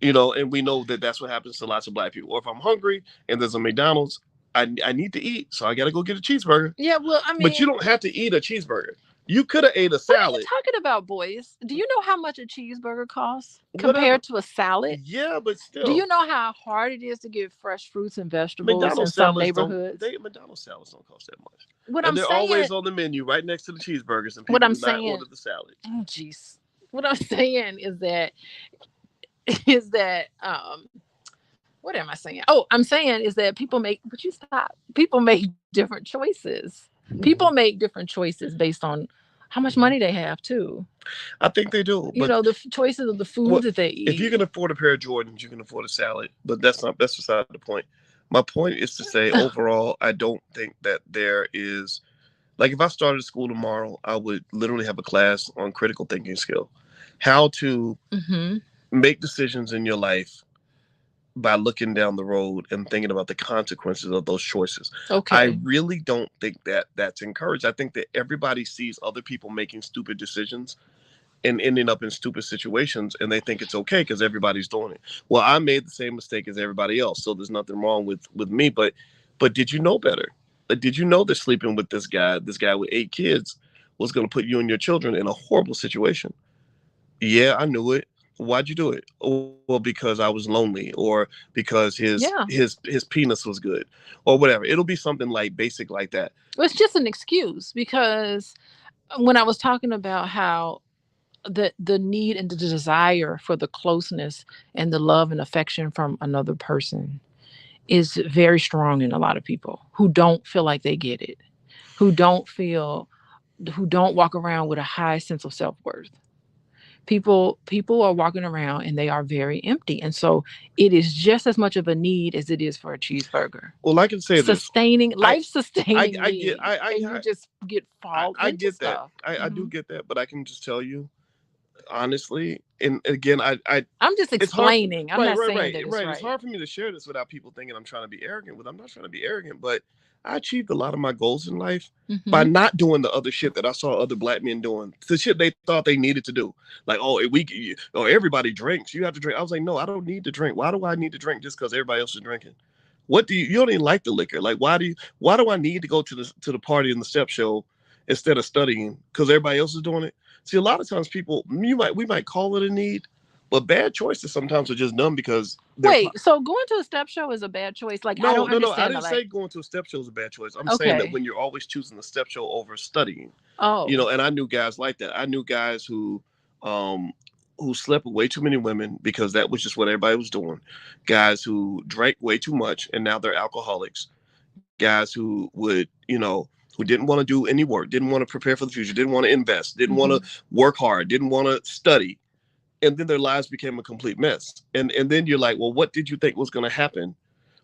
Speaker 1: And we know that that's what happens to lots of black people. Or if I'm hungry and there's a McDonald's, I need to eat, so I gotta go get a cheeseburger.
Speaker 2: Yeah, well, I
Speaker 1: But you
Speaker 2: mean,
Speaker 1: don't have to eat a cheeseburger. You could have ate a
Speaker 2: what are you
Speaker 1: salad.
Speaker 2: talking about, boys? Do you know how much a cheeseburger costs
Speaker 1: Whatever.
Speaker 2: compared to a salad?
Speaker 1: Yeah, but
Speaker 2: Do
Speaker 1: still.
Speaker 2: you know how hard it is to get fresh fruits and vegetables in
Speaker 1: McDonald's
Speaker 2: some
Speaker 1: salads don't
Speaker 2: neighborhoods?
Speaker 1: McDonald's salads don't cost that much.
Speaker 2: What
Speaker 1: And
Speaker 2: I'm
Speaker 1: they're
Speaker 2: saying,
Speaker 1: always on the menu right next to the cheeseburgers, and
Speaker 2: what
Speaker 1: people
Speaker 2: I'm
Speaker 1: do not
Speaker 2: saying,
Speaker 1: order the salad.
Speaker 2: oh jeez, what I'm saying is that what am I saying? Oh, I'm saying is that people make, would you stop? People make different choices. People make different choices based on how much money they have too.
Speaker 1: I think they do, but
Speaker 2: The choices of the
Speaker 1: well,
Speaker 2: foods that they
Speaker 1: if you
Speaker 2: eat.
Speaker 1: can afford a pair of Jordans, you can afford a salad. But that's beside the point. My point is to say, overall, I don't think that there is, like, if I started school tomorrow, I would literally have a class on critical thinking skill, how to
Speaker 2: Mm-hmm.
Speaker 1: make decisions in your life by looking down the road and thinking about the consequences of those choices. I
Speaker 2: Okay.
Speaker 1: really don't think that that's encouraged. I think that everybody sees other people making stupid decisions and ending up in stupid situations, and they think it's okay because everybody's doing it. Well, I made the same mistake as everybody else, so there's nothing wrong with me. But did you know better? Did you know that sleeping with this guy with 8 kids, was going to put you and your children in a horrible situation? Yeah, I knew it. Why'd you do it? Oh, well, because I was lonely, or because
Speaker 2: Yeah.
Speaker 1: his penis was good, or whatever. It'll be something like basic like that.
Speaker 2: Well, it's just an excuse because when I was talking about how the need and the desire for the closeness and the love and affection from another person is very strong in a lot of people who don't feel like they get it, who don't feel, who don't walk around with a high sense of self-worth. People are walking around and they are very empty, and so it is just as much of a need as it is for a cheeseburger.
Speaker 1: Well, I can say this.
Speaker 2: Sustaining,
Speaker 1: I
Speaker 2: life sustaining
Speaker 1: I get
Speaker 2: need, and you just fall
Speaker 1: I
Speaker 2: into
Speaker 1: get that.
Speaker 2: stuff.
Speaker 1: I do
Speaker 2: Mhm.
Speaker 1: get that, but I can just tell you honestly, and again, I
Speaker 2: I'm just
Speaker 1: it's hard.
Speaker 2: explaining. I'm
Speaker 1: Right,
Speaker 2: not
Speaker 1: right,
Speaker 2: saying
Speaker 1: right,
Speaker 2: that it's
Speaker 1: right. It's
Speaker 2: right.
Speaker 1: hard for me to share this without people thinking I'm trying to be arrogant. I'm not trying to be arrogant, but I achieved a lot of my goals in life by
Speaker 2: Mhm.
Speaker 1: not doing the other shit that I saw other black men doing. The shit they thought they needed to do. Like, oh, everybody drinks. You have to drink. I was like, no, I don't need to drink. Why do I need to drink just because everybody else is drinking? What do you don't even like the liquor? Like, why do I need to go to the party and the step show instead of studying because everybody else is doing it? See, a lot of times we might call it a need, but bad choices sometimes are just done because
Speaker 2: Wait, so going to a step show is a bad choice? Like, I
Speaker 1: no,
Speaker 2: don't
Speaker 1: no, no. I
Speaker 2: understand
Speaker 1: didn't
Speaker 2: that. Like,
Speaker 1: say going to a step show is a bad choice. I'm saying that
Speaker 2: okay.
Speaker 1: when you're always choosing the step show over studying,
Speaker 2: Oh.
Speaker 1: and I knew guys like that. I knew guys um, who slept with way too many women because that was just what everybody was doing. Guys who drank way too much and now they're alcoholics. Guys who who didn't want to do any work, didn't want to prepare for the future, didn't want to invest, didn't want to work hard, didn't want to study, and then their lives became a complete mess. And then you're like, well, what did you think was going to happen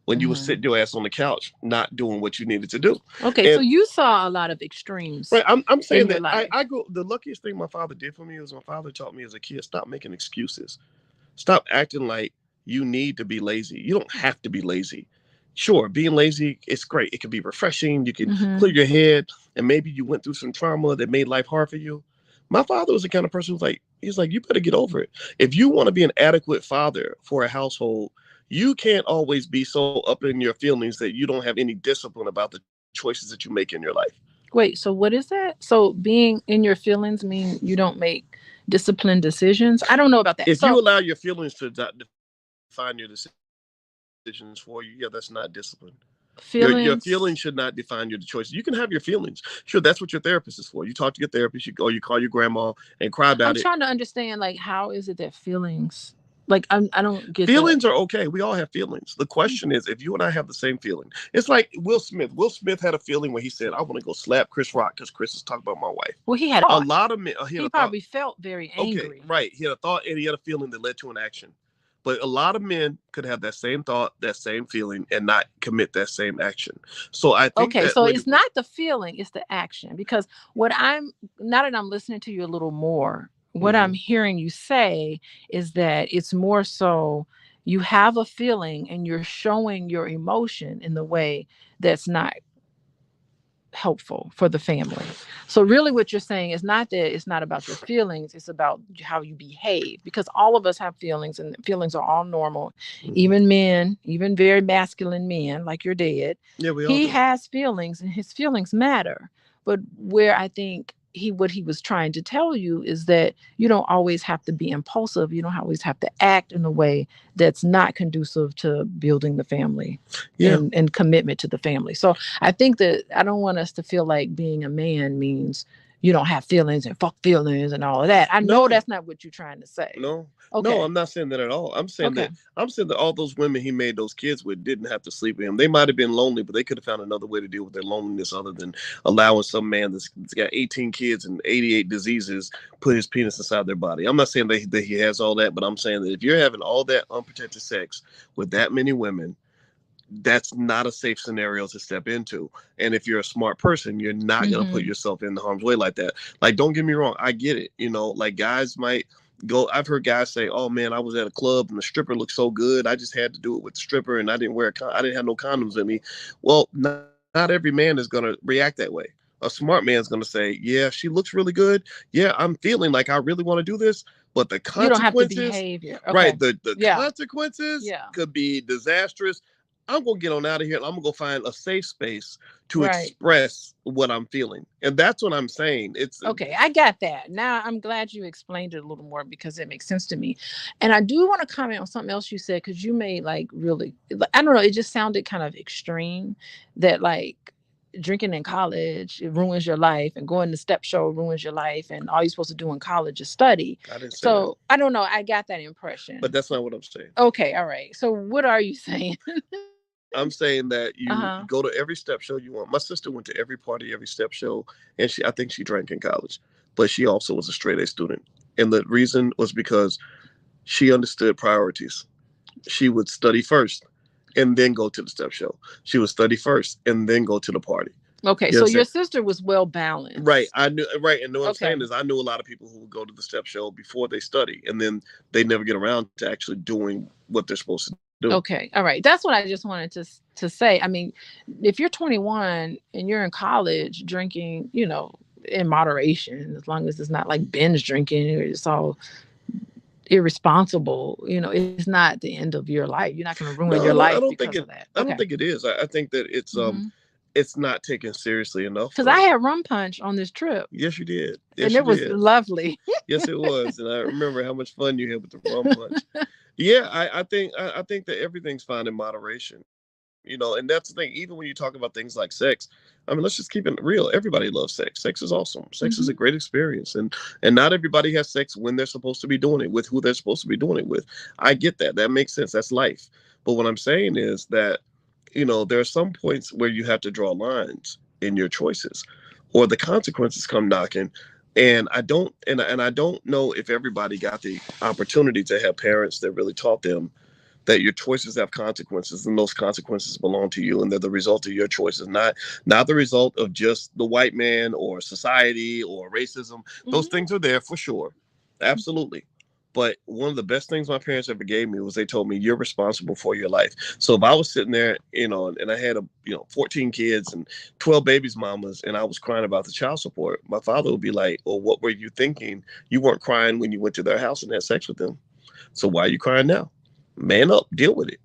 Speaker 1: when you were sitting your ass on the couch, not doing what you needed to do?
Speaker 2: Okay, so
Speaker 1: And
Speaker 2: you saw a lot of extremes
Speaker 1: right, I'm saying
Speaker 2: in your
Speaker 1: that
Speaker 2: life.
Speaker 1: I go. The luckiest thing my father did for me was my father taught me as a kid: stop making excuses, stop acting like you need to be lazy. You don't have to be lazy. Sure, being lazy is great. It can be refreshing. You can
Speaker 2: Mhm.
Speaker 1: clear your head, and maybe you went through some trauma that made life hard for you. My father was the kind of person who's like, he's like, you better get over it. If you want to be an adequate father for a household, you can't always be so up in your feelings that you don't have any discipline about the choices that you make in your life.
Speaker 2: Wait, so what is that? So being in your feelings mean you don't make disciplined decisions? I don't know about that.
Speaker 1: If you
Speaker 2: So
Speaker 1: allow your feelings to define your decisions for you, yeah, that's not discipline. Your feelings should
Speaker 2: feelings.
Speaker 1: not define your choices. You can have your feelings. Sure, that's what your therapist is for. You talk to your therapist, you call your grandma and cry about
Speaker 2: I'm
Speaker 1: it.
Speaker 2: trying to understand, like, how is it that feelings? Like I don't get that.
Speaker 1: Feelings are okay. We all have feelings. The question is, if you and I have the same feeling, it's like Will Smith. Will Smith had a feeling when he said, "I want to go slap Chris Rock because Chris is talking about my wife."
Speaker 2: Well, he had a
Speaker 1: A
Speaker 2: thought.
Speaker 1: lot of men, he had
Speaker 2: He
Speaker 1: a thought.
Speaker 2: probably felt very
Speaker 1: Okay,
Speaker 2: angry.
Speaker 1: right. He had a thought and he had a feeling that led to an action. But a lot of men could have that same thought, that same feeling, and not commit that same action. So I think
Speaker 2: Okay,
Speaker 1: that
Speaker 2: so it's not the feeling, it's the action. Because what I'm now that I'm listening to you a little more, what I'm
Speaker 1: Mhm.
Speaker 2: hearing you say is that it's more so you have a feeling and you're showing your emotion in the way that's not helpful for the family. So really what you're saying is not that it's not about your feelings, it's about how you behave, because all of us have feelings and feelings are all normal.
Speaker 1: Mhm.
Speaker 2: Even men, even very masculine men like your dad,
Speaker 1: Yeah, we all
Speaker 2: he
Speaker 1: do.
Speaker 2: has feelings and his feelings matter. But where I think what he was trying to tell you is that you don't always have to be impulsive. You don't always have to act in a way that's not conducive to building the family
Speaker 1: Yeah.
Speaker 2: and commitment to the family. So I think that I don't want us to feel like being a man means you don't have feelings and fuck feelings and all of that. I know
Speaker 1: No.
Speaker 2: that's not what you're trying to say.
Speaker 1: No, no,
Speaker 2: Okay.
Speaker 1: I'm not saying that at all.
Speaker 2: Okay.
Speaker 1: I'm saying that all those women he made those kids with didn't have to sleep with him. They might have been lonely, but they could have found another way to deal with their loneliness other than allowing some man that's got 18 kids and 88 diseases put his penis inside their body. I'm not saying that he has all that, but I'm saying that if you're having all that unprotected sex with that many women, that's not a safe scenario to step into. And if you're a smart person, you're not going to put
Speaker 2: Mm-hmm.
Speaker 1: yourself in the harm's way like that. Like, don't get me wrong, I get it. You know, like guys might go. I've heard guys say, "Oh man, I was at a club and the stripper looked so good. I just had to do it with the stripper, and I didn't I didn't have no condoms in me." Well, not every man is going to react that way. A smart man's going to say, "Yeah, she looks really good. Yeah, I'm feeling like I really want to do this." But the
Speaker 2: You don't have to
Speaker 1: consequences,
Speaker 2: behavior.
Speaker 1: right?
Speaker 2: Okay.
Speaker 1: The
Speaker 2: Yeah.
Speaker 1: consequences
Speaker 2: Yeah.
Speaker 1: could be disastrous. I'm gonna get on out of here and I'm gonna go find a safe space to
Speaker 2: Right.
Speaker 1: express what I'm feeling. And that's what I'm saying. It's
Speaker 2: Okay, I got that. Now I'm glad you explained it a little more because it makes sense to me. And I do want to comment on something else you said because you made like really, I don't know, it just sounded kind of extreme that like drinking in college it ruins your life and going to step show ruins your life and all you're supposed to do in college is study.
Speaker 1: I didn't say that.
Speaker 2: So I don't know. I got that
Speaker 1: But
Speaker 2: impression.
Speaker 1: that's not what I'm saying.
Speaker 2: Okay, all right. So what are you saying?
Speaker 1: I'm saying that you
Speaker 2: Uh-huh.
Speaker 1: go to every step show you want. My sister went to every party, every step show, and I think she drank in college. But she also was a straight A student. And the reason was because she understood priorities. She would study first and then go to the step show. She would study first and then go to the party.
Speaker 2: Okay,
Speaker 1: You know
Speaker 2: so
Speaker 1: what I'm
Speaker 2: your
Speaker 1: saying?
Speaker 2: sister was well
Speaker 1: Right.
Speaker 2: balanced.
Speaker 1: I knew right. And what I'm
Speaker 2: Okay.
Speaker 1: saying is I knew a lot of people who would go to the step show before they study and then they never get around to actually doing what they're supposed to do.
Speaker 2: Okay. All right. That's what I just wanted to say. I mean, if you're 21 and you're in college drinking, in moderation, as long as it's not like binge drinking, it's all irresponsible, it's not the end of your life. You're not going to ruin your
Speaker 1: No, no,
Speaker 2: life because of that.
Speaker 1: I don't
Speaker 2: Okay.
Speaker 1: think it is. I think that
Speaker 2: Mm-hmm.
Speaker 1: it's not taken seriously enough.
Speaker 2: Because I had rum punch on this trip
Speaker 1: Yes you did.
Speaker 2: and
Speaker 1: Yes you
Speaker 2: it was
Speaker 1: did.
Speaker 2: lovely.
Speaker 1: Yes it was. And I remember how much fun you had with the rum punch. Yeah, I think that everything's fine in moderation. And that's the thing. Even when you talk about things like sex, I mean, let's just keep it real. Everybody loves sex. Sex is awesome. Sex is a
Speaker 2: Mm-hmm.
Speaker 1: great experience, and not everybody has sex when they're supposed to be doing it with who they're supposed to be doing it with. I get that. That makes sense. That's life. But what I'm saying is that there are some points where you have to draw lines in your choices, or the consequences come knocking. And I don't know if everybody got the opportunity to have parents that really taught them that your choices have consequences and those consequences belong to you and they're the result of your choices, not the result of just the white man or society or racism. Those
Speaker 2: Mm-hmm.
Speaker 1: things are there for sure, absolutely. But one of the best things my parents ever gave me was they told me you're responsible for your life. So if I was sitting there, and I had 14 kids and 12 babies mamas and I was crying about the child support, my father would be like, well, what were you thinking? You weren't crying when you went to their house and had sex with them, so why are you crying now? Man up, deal with it.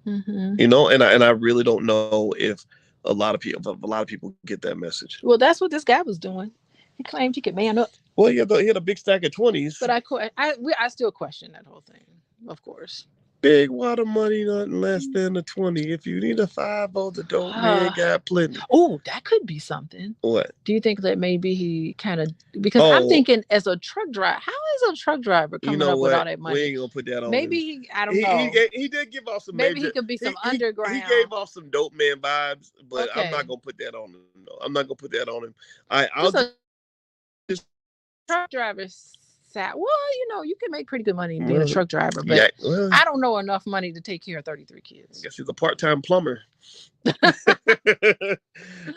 Speaker 2: Mm-hmm.
Speaker 1: And I really don't know if a lot of people get that message.
Speaker 2: Well, that's what this guy was doing. He claimed he could man up.
Speaker 1: Well, he had a big stack of 20s.
Speaker 2: But I still question that whole thing, of course.
Speaker 1: Big water money, nothing less than a 20. If you need a 5, the dope man got plenty.
Speaker 2: Oh, that could be something.
Speaker 1: What?
Speaker 2: Do you think that maybe he kind of, because I'm
Speaker 1: Oh,
Speaker 2: thinking as a truck driver, how is a truck driver
Speaker 1: you
Speaker 2: coming
Speaker 1: know
Speaker 2: up with all
Speaker 1: what?
Speaker 2: that
Speaker 1: We
Speaker 2: money?
Speaker 1: ain't gonna put that on
Speaker 2: Maybe
Speaker 1: him.
Speaker 2: I don't know.
Speaker 1: He did give off some
Speaker 2: Maybe
Speaker 1: major.
Speaker 2: he could be some
Speaker 1: He
Speaker 2: underground.
Speaker 1: gave off some dope man vibes, but I'm
Speaker 2: Okay.
Speaker 1: not gonna put that on him. No, I'm not gonna put that on him.
Speaker 2: Just
Speaker 1: I'll
Speaker 2: a
Speaker 1: just
Speaker 2: truck driver well, you know, you can make pretty good money being a
Speaker 1: well,
Speaker 2: truck driver, but
Speaker 1: yeah. Well,
Speaker 2: I don't know enough money to take care of 33
Speaker 1: I
Speaker 2: kids.
Speaker 1: guess he's a part-time plumber.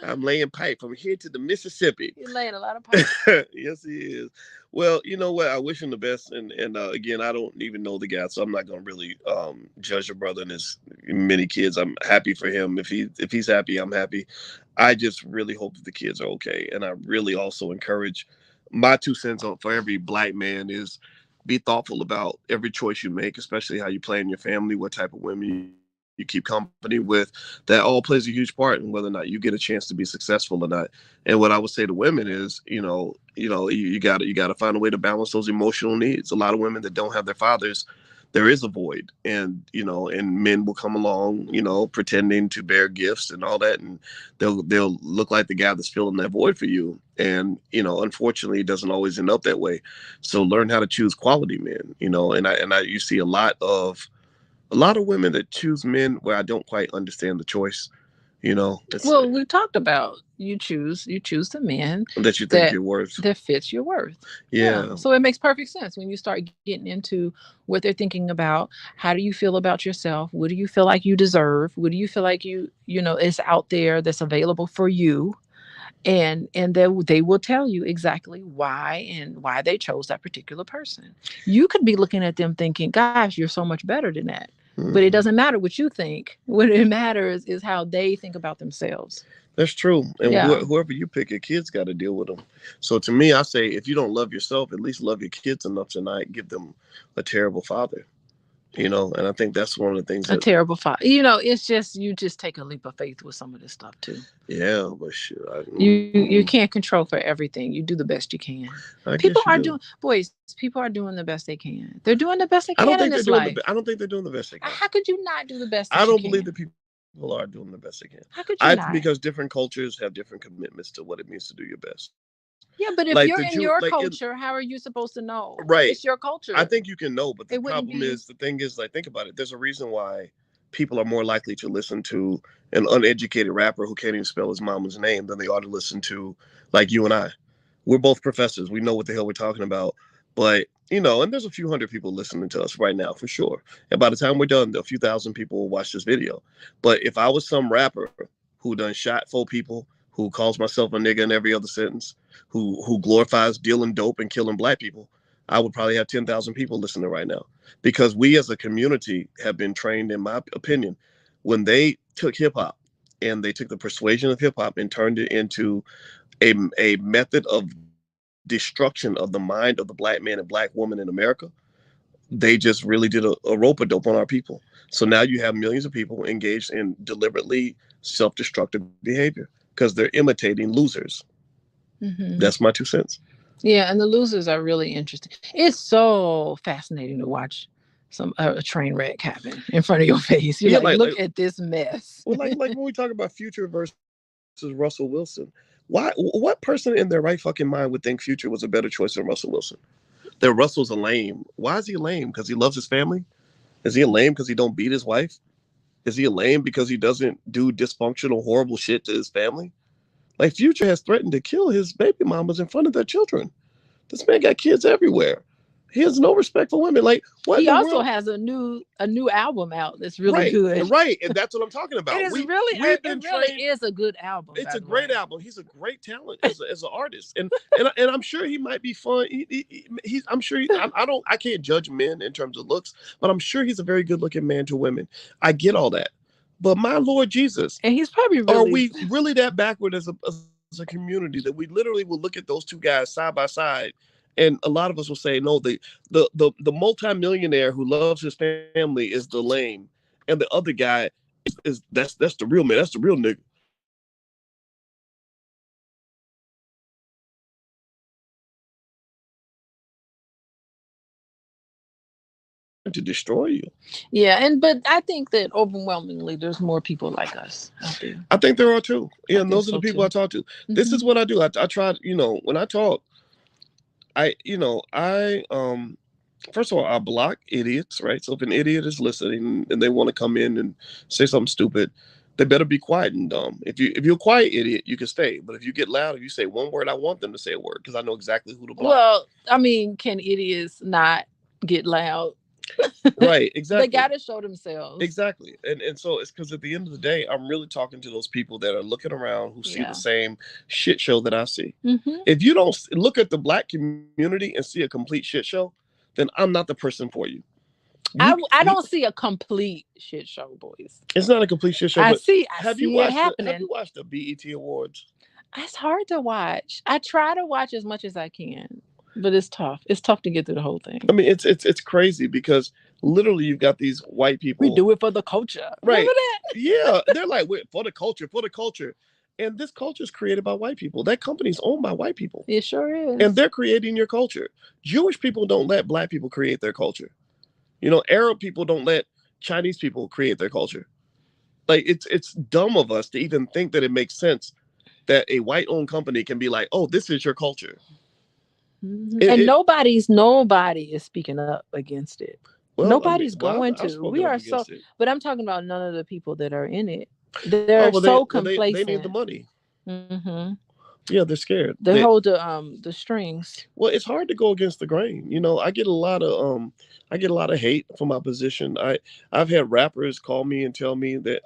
Speaker 1: I'm laying pipe from here to the Mississippi.
Speaker 2: You're laying a lot of pipe.
Speaker 1: Yes, he is. Well, you know what? I wish him the best, and again, I don't even know the guy, so I'm not gonna really judge your brother and his many kids. I'm happy for him. If he's happy, I'm happy. I just really hope that the kids are okay, and I really also encourage my 2 cents on for every black man is be thoughtful about every choice you make, especially how you plan your family, what type of women you keep company with. That all plays a huge part in whether or not you get a chance to be successful or not. And what I would say to women is, you got to find a way to balance those emotional needs. A lot of women that don't have their fathers, there is a void, and and men will come along, pretending to bear gifts and all that, and they'll look like the guy that's filling that void for you. And unfortunately, it doesn't always end up that way. So learn how to choose quality men. And I you see a lot of women that choose men where I don't quite understand the choice.
Speaker 2: Well, we talked about you choose the men
Speaker 1: that you think you're worth.
Speaker 2: that fits your worth.
Speaker 1: Yeah.
Speaker 2: So it makes perfect sense when you start getting into what they're thinking about. How do you feel about yourself? What do you feel like you deserve? What do you feel like is out there that's available for you? And they will tell you exactly why they chose that particular person. You could be looking at them thinking, gosh, you're so much better than that. But it doesn't matter what you think. What it matters is how they think about themselves.
Speaker 1: That's true. And
Speaker 2: Yeah.
Speaker 1: whoever you pick, your kids got to deal with them. So to me, I say, if you don't love yourself, at least love your kids enough to not give them a terrible father. And I think that's one of the things
Speaker 2: A
Speaker 1: that,
Speaker 2: terrible father. It's just you just take a leap of faith with some of this stuff too.
Speaker 1: yeah, but shit,
Speaker 2: You can't control for everything. You do the best you can.
Speaker 1: I
Speaker 2: People
Speaker 1: guess you
Speaker 2: are
Speaker 1: do.
Speaker 2: people are doing the best they can. They're doing the best they
Speaker 1: I don't
Speaker 2: can in
Speaker 1: think they're
Speaker 2: this
Speaker 1: doing
Speaker 2: life.
Speaker 1: I don't think they're doing the best they can.
Speaker 2: How could you not do the best that
Speaker 1: I
Speaker 2: you
Speaker 1: don't
Speaker 2: can?
Speaker 1: believe that people are doing the best they can.
Speaker 2: How could you not?
Speaker 1: Because different cultures have different commitments to what it means to do your best.
Speaker 2: Yeah, but if
Speaker 1: Like
Speaker 2: you're
Speaker 1: the
Speaker 2: in
Speaker 1: Jew,
Speaker 2: your
Speaker 1: like
Speaker 2: culture, how are you supposed to know?
Speaker 1: right.
Speaker 2: It's your culture.
Speaker 1: I think you can know, but the
Speaker 2: It wouldn't
Speaker 1: problem
Speaker 2: be.
Speaker 1: is, the thing is, like, think about it. There's a reason why people are more likely to listen to an uneducated rapper who can't even spell his mama's name than they are to listen to, like, you and I. We're both professors. We know what the hell we're talking about. But, and there's a few hundred people listening to us right now, for sure. And by the time we're done, a few thousand people will watch this video. But if I was some rapper who done shot 4 people, who calls myself a nigga in every other sentence, who glorifies dealing dope and killing black people, I would probably have 10,000 people listening right now. Because we as a community have been trained, in my opinion, when they took hip hop and they took the persuasion of hip hop and turned it into a method of destruction of the mind of the black man and black woman in America, they just really did a rope a dope on our people. So now you have millions of people engaged in deliberately self-destructive behavior because they're imitating losers.
Speaker 2: Mm-hmm.
Speaker 1: That's my 2 cents.
Speaker 2: Yeah, and the losers are really interesting. It's so fascinating to watch a train wreck happen in front of your face. You're look at this mess.
Speaker 1: Well, like when we talk about Future versus Russell Wilson, what person in their right fucking mind would think Future was a better choice than Russell Wilson? That Russell's a lame. Why is he lame? Because he loves his family? Is he a lame because he don't beat his wife? Is he a lame because he doesn't do dysfunctional, horrible shit to his family? Like, Future has threatened to kill his baby mamas in front of their children. This man got kids everywhere. He has no respect for women. Like, what?
Speaker 2: He also has a new album out that's really good.
Speaker 1: Right, and that's what I'm talking about.
Speaker 2: It really is a good album.
Speaker 1: It's a great album. He's a great talent as an artist, and I'm sure he might be fun. I'm sure I can't judge men in terms of looks, but I'm sure he's a very good looking man to women. I get all that, but my Lord Jesus,
Speaker 2: and he's probably
Speaker 1: are we really that backward as a community that we literally will look at those two guys side by side? And a lot of us will say, no, the multimillionaire who loves his family is the lame, and the other guy that's the real man. That's the real nigga. to destroy you.
Speaker 2: Yeah, but I think that overwhelmingly there's more people like us out there.
Speaker 1: I think there are too. Yeah, and those are
Speaker 2: so
Speaker 1: the people I
Speaker 2: too.
Speaker 1: talk to. This is what I do. I try, when I talk, first of all, I block idiots, right? So if an idiot is listening and they want to come in and say something stupid, they better be quiet and dumb. If you're a quiet idiot, you can stay. But if you get loud, if you say one word, I want them to say a word because I know exactly who to block.
Speaker 2: Well, I mean, can idiots not get loud?
Speaker 1: Right, exactly.
Speaker 2: They gotta show themselves.
Speaker 1: Exactly. And so it's because at the end of the day, I'm really talking to those people that are looking around who see the same shit show that I see. If you don't look at the Black community and see a complete shit show, then I'm not the person for you.
Speaker 2: I don't see a complete shit show, boys.
Speaker 1: It's not a complete shit show.
Speaker 2: I
Speaker 1: But
Speaker 2: see
Speaker 1: have you
Speaker 2: it happening.
Speaker 1: Have you watched the BET Awards?
Speaker 2: It's hard to watch. I try to watch as much as I can, but it's tough. It's tough to get through the whole thing.
Speaker 1: I mean, it's crazy because literally you've got these white people.
Speaker 2: We do it for the culture.
Speaker 1: Right.
Speaker 2: Remember that?
Speaker 1: Yeah. They're like, for the culture, for the culture. And this culture is created by white people. That company's owned by white people.
Speaker 2: It sure is.
Speaker 1: And they're creating your culture. Jewish people don't let Black people create their culture. Arab people don't let Chinese people create their culture. Like, it's dumb of us to even think that it makes sense that a white-owned company can be like, oh, this is your culture.
Speaker 2: And nobody is speaking up against it. Well, nobody's going to. We are so, but I'm talking about none of the people that are in it. They're so complacent.
Speaker 1: They need the money. Yeah, they're scared.
Speaker 2: They hold the strings.
Speaker 1: Well, it's hard to go against the grain. I get a lot of hate for my position. I've had rappers call me and tell me that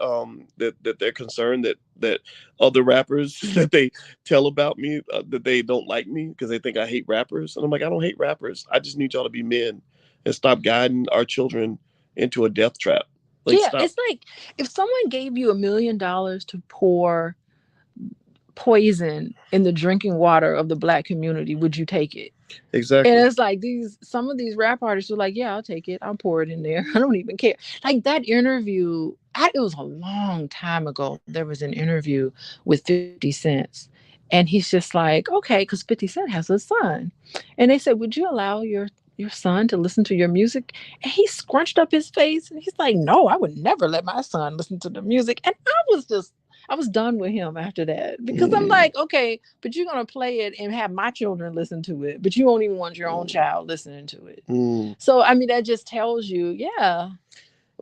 Speaker 1: that they're concerned that other rappers that they tell about me that they don't like me because they think I hate rappers. And I'm like, I don't hate rappers. I just need y'all to be men and stop guiding our children into a death trap.
Speaker 2: Stop. It's like if someone gave you $1 million to pour poison in the drinking water of the Black community, would you take it?
Speaker 1: Exactly.
Speaker 2: And it's like some of these rap artists are like, yeah, I'll take it. I'll pour it in there. I don't even care. Like that interview, it was a long time ago. There was an interview with 50 Cent. And he's just like, okay, because 50 Cent has a son. And they said, would you allow your son to listen to your music? And he scrunched up his face and he's like, no, I would never let my son listen to the music. And I was done with him after that because I'm like, okay, but you're going to play it and have my children listen to it, but you won't even want your own child listening to it. So, I mean, that just tells you,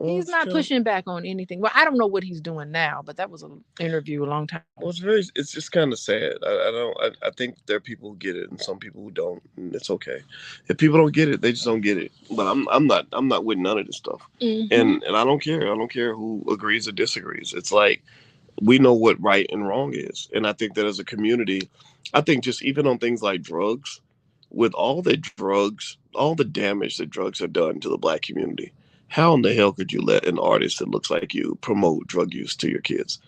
Speaker 2: he's not pushing back on anything. Well, I don't know what he's doing now, but that was an interview a long time ago.
Speaker 1: Well, it's just kind of sad. I think there are people who get it and some people who don't, and it's okay. If people don't get it, they just don't get it. But I'm not with none of this stuff. And I don't care. I don't care who agrees or disagrees. It's like, we know what right and wrong is. And I think that as a community, I think just even on things like drugs, with all the drugs, all the damage that drugs have done to the Black community, how in the hell could you let an artist that looks like you promote drug use to your kids?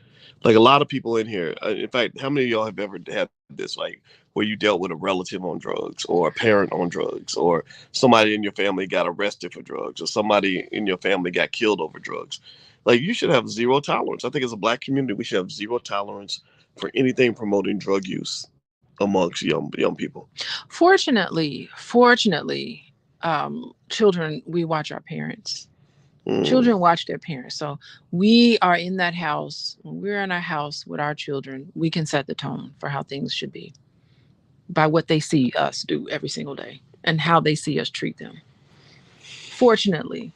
Speaker 1: Like a lot of people in here, in fact, how many of y'all have ever had this, like where you dealt with a relative on drugs or a parent on drugs or somebody in your family got arrested for drugs or somebody in your family got killed over drugs? Like, you should have zero tolerance. I think as a Black community, we should have zero tolerance for anything promoting drug use amongst young people.
Speaker 2: Fortunately, children, we watch our parents. Children watch their parents. So we are in that house. When we're in our house with our children, we can set the tone for how things should be by what they see us do every single day and how they see us treat them. Fortunately.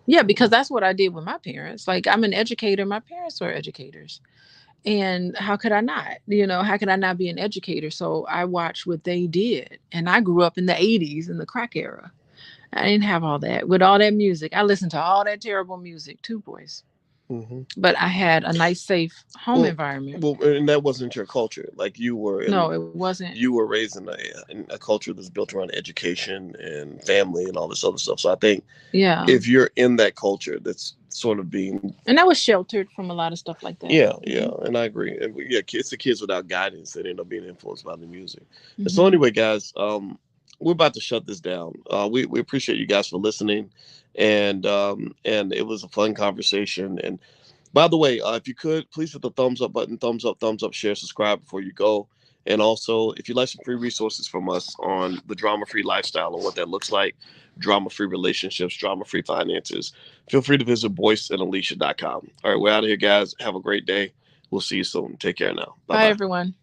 Speaker 2: Yeah, because that's what I did with my parents. Like, I'm an educator. My parents were educators. And how could I not? How could I not be an educator? So I watched what they did. And I grew up in the 80s, in the crack era. I didn't have all that. With all that music, I listened to all that terrible music too, boys. But I had a nice, safe home environment.
Speaker 1: Well, and that wasn't your culture. Like, you were.
Speaker 2: No, it wasn't.
Speaker 1: You were raised in a culture that's built around education and family and all this other stuff. So I think, if you're in that culture, that's sort of being.
Speaker 2: And I was sheltered from a lot of stuff like that.
Speaker 1: Yeah, and I agree. And it's the kids without guidance that end up being influenced by the music. And so anyway, guys, we're about to shut this down. We appreciate you guys for listening. And it was a fun conversation. And by the way, if you could please hit the thumbs up button, thumbs up, share, subscribe before you go. And also, if you'd like some free resources from us on the drama-free lifestyle and what that looks like, drama-free relationships, drama-free finances, feel free to visit boyceandalicia.com. All right, we're out of here, guys. Have a great day. We'll see you soon. Take care now.
Speaker 2: Bye, everyone.